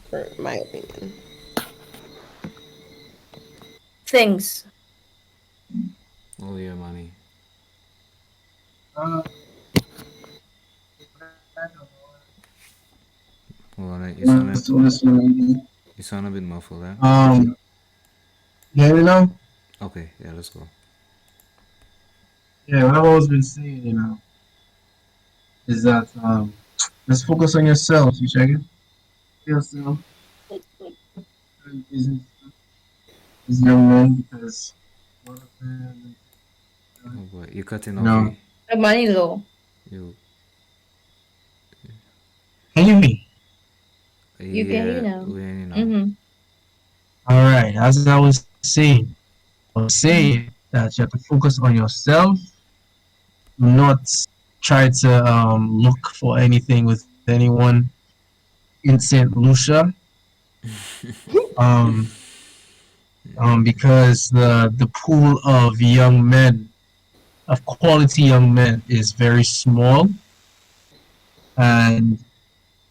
for my opinion. Things. All your money. Uh, I don't Hold on, know. So this one, you sound a bit muffled, eh? yeah, you know, Okay, yeah, let's go. yeah, what I've always been saying, is that let's focus on yourself. You check it, yourself, and business as young men because one of them, Oh boy, you cutting you off, know, V. The money low. You, can you hear me? You can hear yeah, now. we ain't know. Mm-hmm. All right, as I was saying, saying that you have to focus on yourself, not try to look for anything with anyone in St. Lucia. Um, because the pool of young men, of quality young men, is very small, and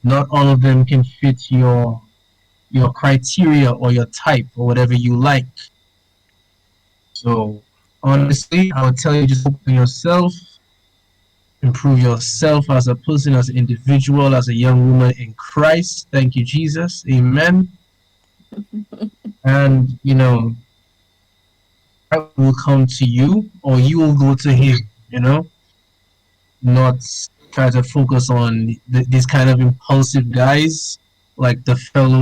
not all of them can fit your criteria or your type or whatever you like. So honestly, I would tell you just focus on yourself, improve yourself as a person, as an individual, as a young woman in Christ. Thank you, Jesus. Amen. And I will come to you or you will go to him, you know, not try to focus on these kind of impulsive guys like the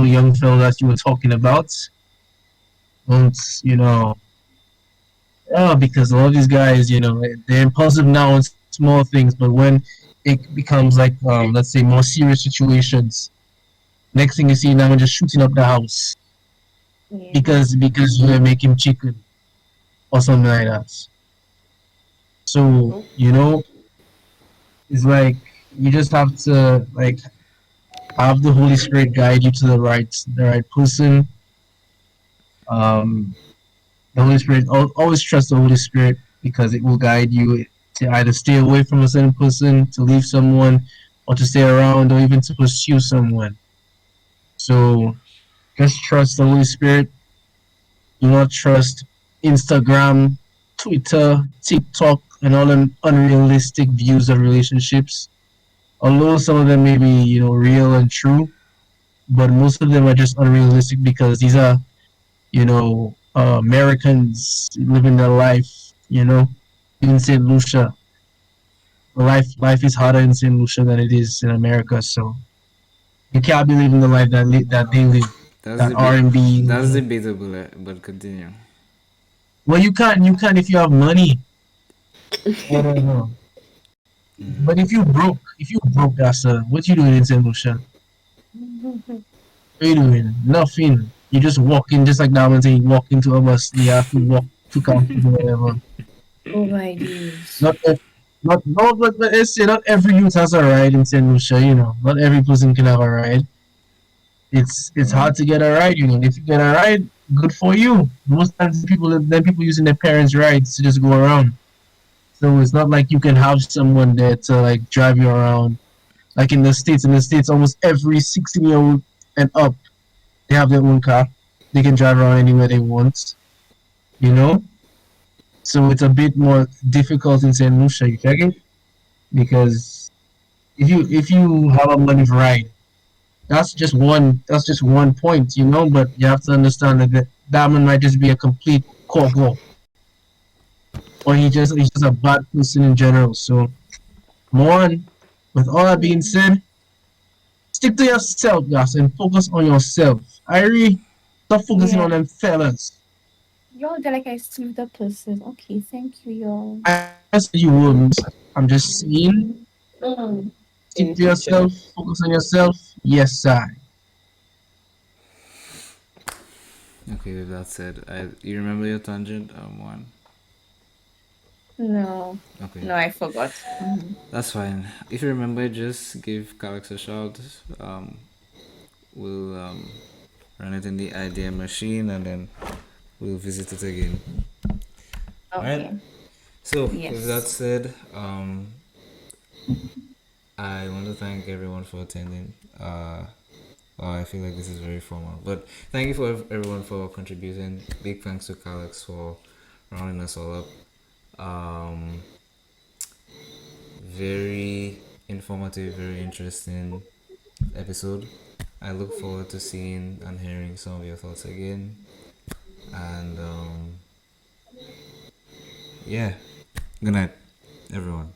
young fellow that you were talking about. Don't, because all these guys, they're impulsive now on small things, but when it becomes like, let's say, more serious situations, next thing you see now, just shooting up the house Yeah. because you make him chicken or something like that. So Oh, it's like you just have to like have the Holy Spirit guide you to the right person. Um, the Holy Spirit, always trust the Holy Spirit because it will guide you to either stay away from a certain person, to leave someone, or to stay around, or even to pursue someone. So just trust the Holy Spirit. Do not trust Instagram, Twitter, TikTok, and all them unrealistic views of relationships. Although some of them may be, real and true, but most of them are just unrealistic because these are, Americans living their life, in St. Lucia. Life is harder in St. Lucia than it is in America, so you can't be living the life that they live, That's that the bit. R&B. That's debatable, but continue. Well, you can if you have money. I don't know. But if you broke, that's what you doing in St. Lucia? What you doing? Nothing. You just walk in, just like that one saying, you walk into a bus, you have to walk to come to whatever. Oh my days. Not, not, no, but it's not every youth has a ride in St. Lucia, Not every person can have a ride. It's hard to get a ride. If you get a ride, good for you. Most times people using their parents' rides to just go around. So it's not like you can have someone there to like drive you around. Like in the States, almost every 16-year-old and up, they have their own car. They can drive around anywhere they want, you know? So it's a bit more difficult in St. Lucia, you check it? Because if you have a money ride, that's just one point. But you have to understand that man might just be a complete corgo, or he's just a bad person in general. So more with all that being said, stick to yourself, guys, and focus on yourself. Stop focusing Yeah. on them fellas. Y'all they're like I still the person. Okay, thank you, y'all. I never said you were, miss. I'm just saying, Mm. stick in to teacher. yourself, focus on yourself. Yes, sir. Okay, with that said, you remember your tangent? One. No. Okay, No, I forgot. Mm-hmm. that's fine. If you remember, just give Calyx a shout. We'll run it in the idea machine and then we'll visit it again. All right. Okay. So with that Yes. said, I want to thank everyone for attending. I feel like this is very formal. But thank you for everyone for contributing. Big thanks to Calix for rounding us all up. Um, very informative, very interesting episode. I look forward to seeing and hearing some of your thoughts again. And yeah, good night, everyone.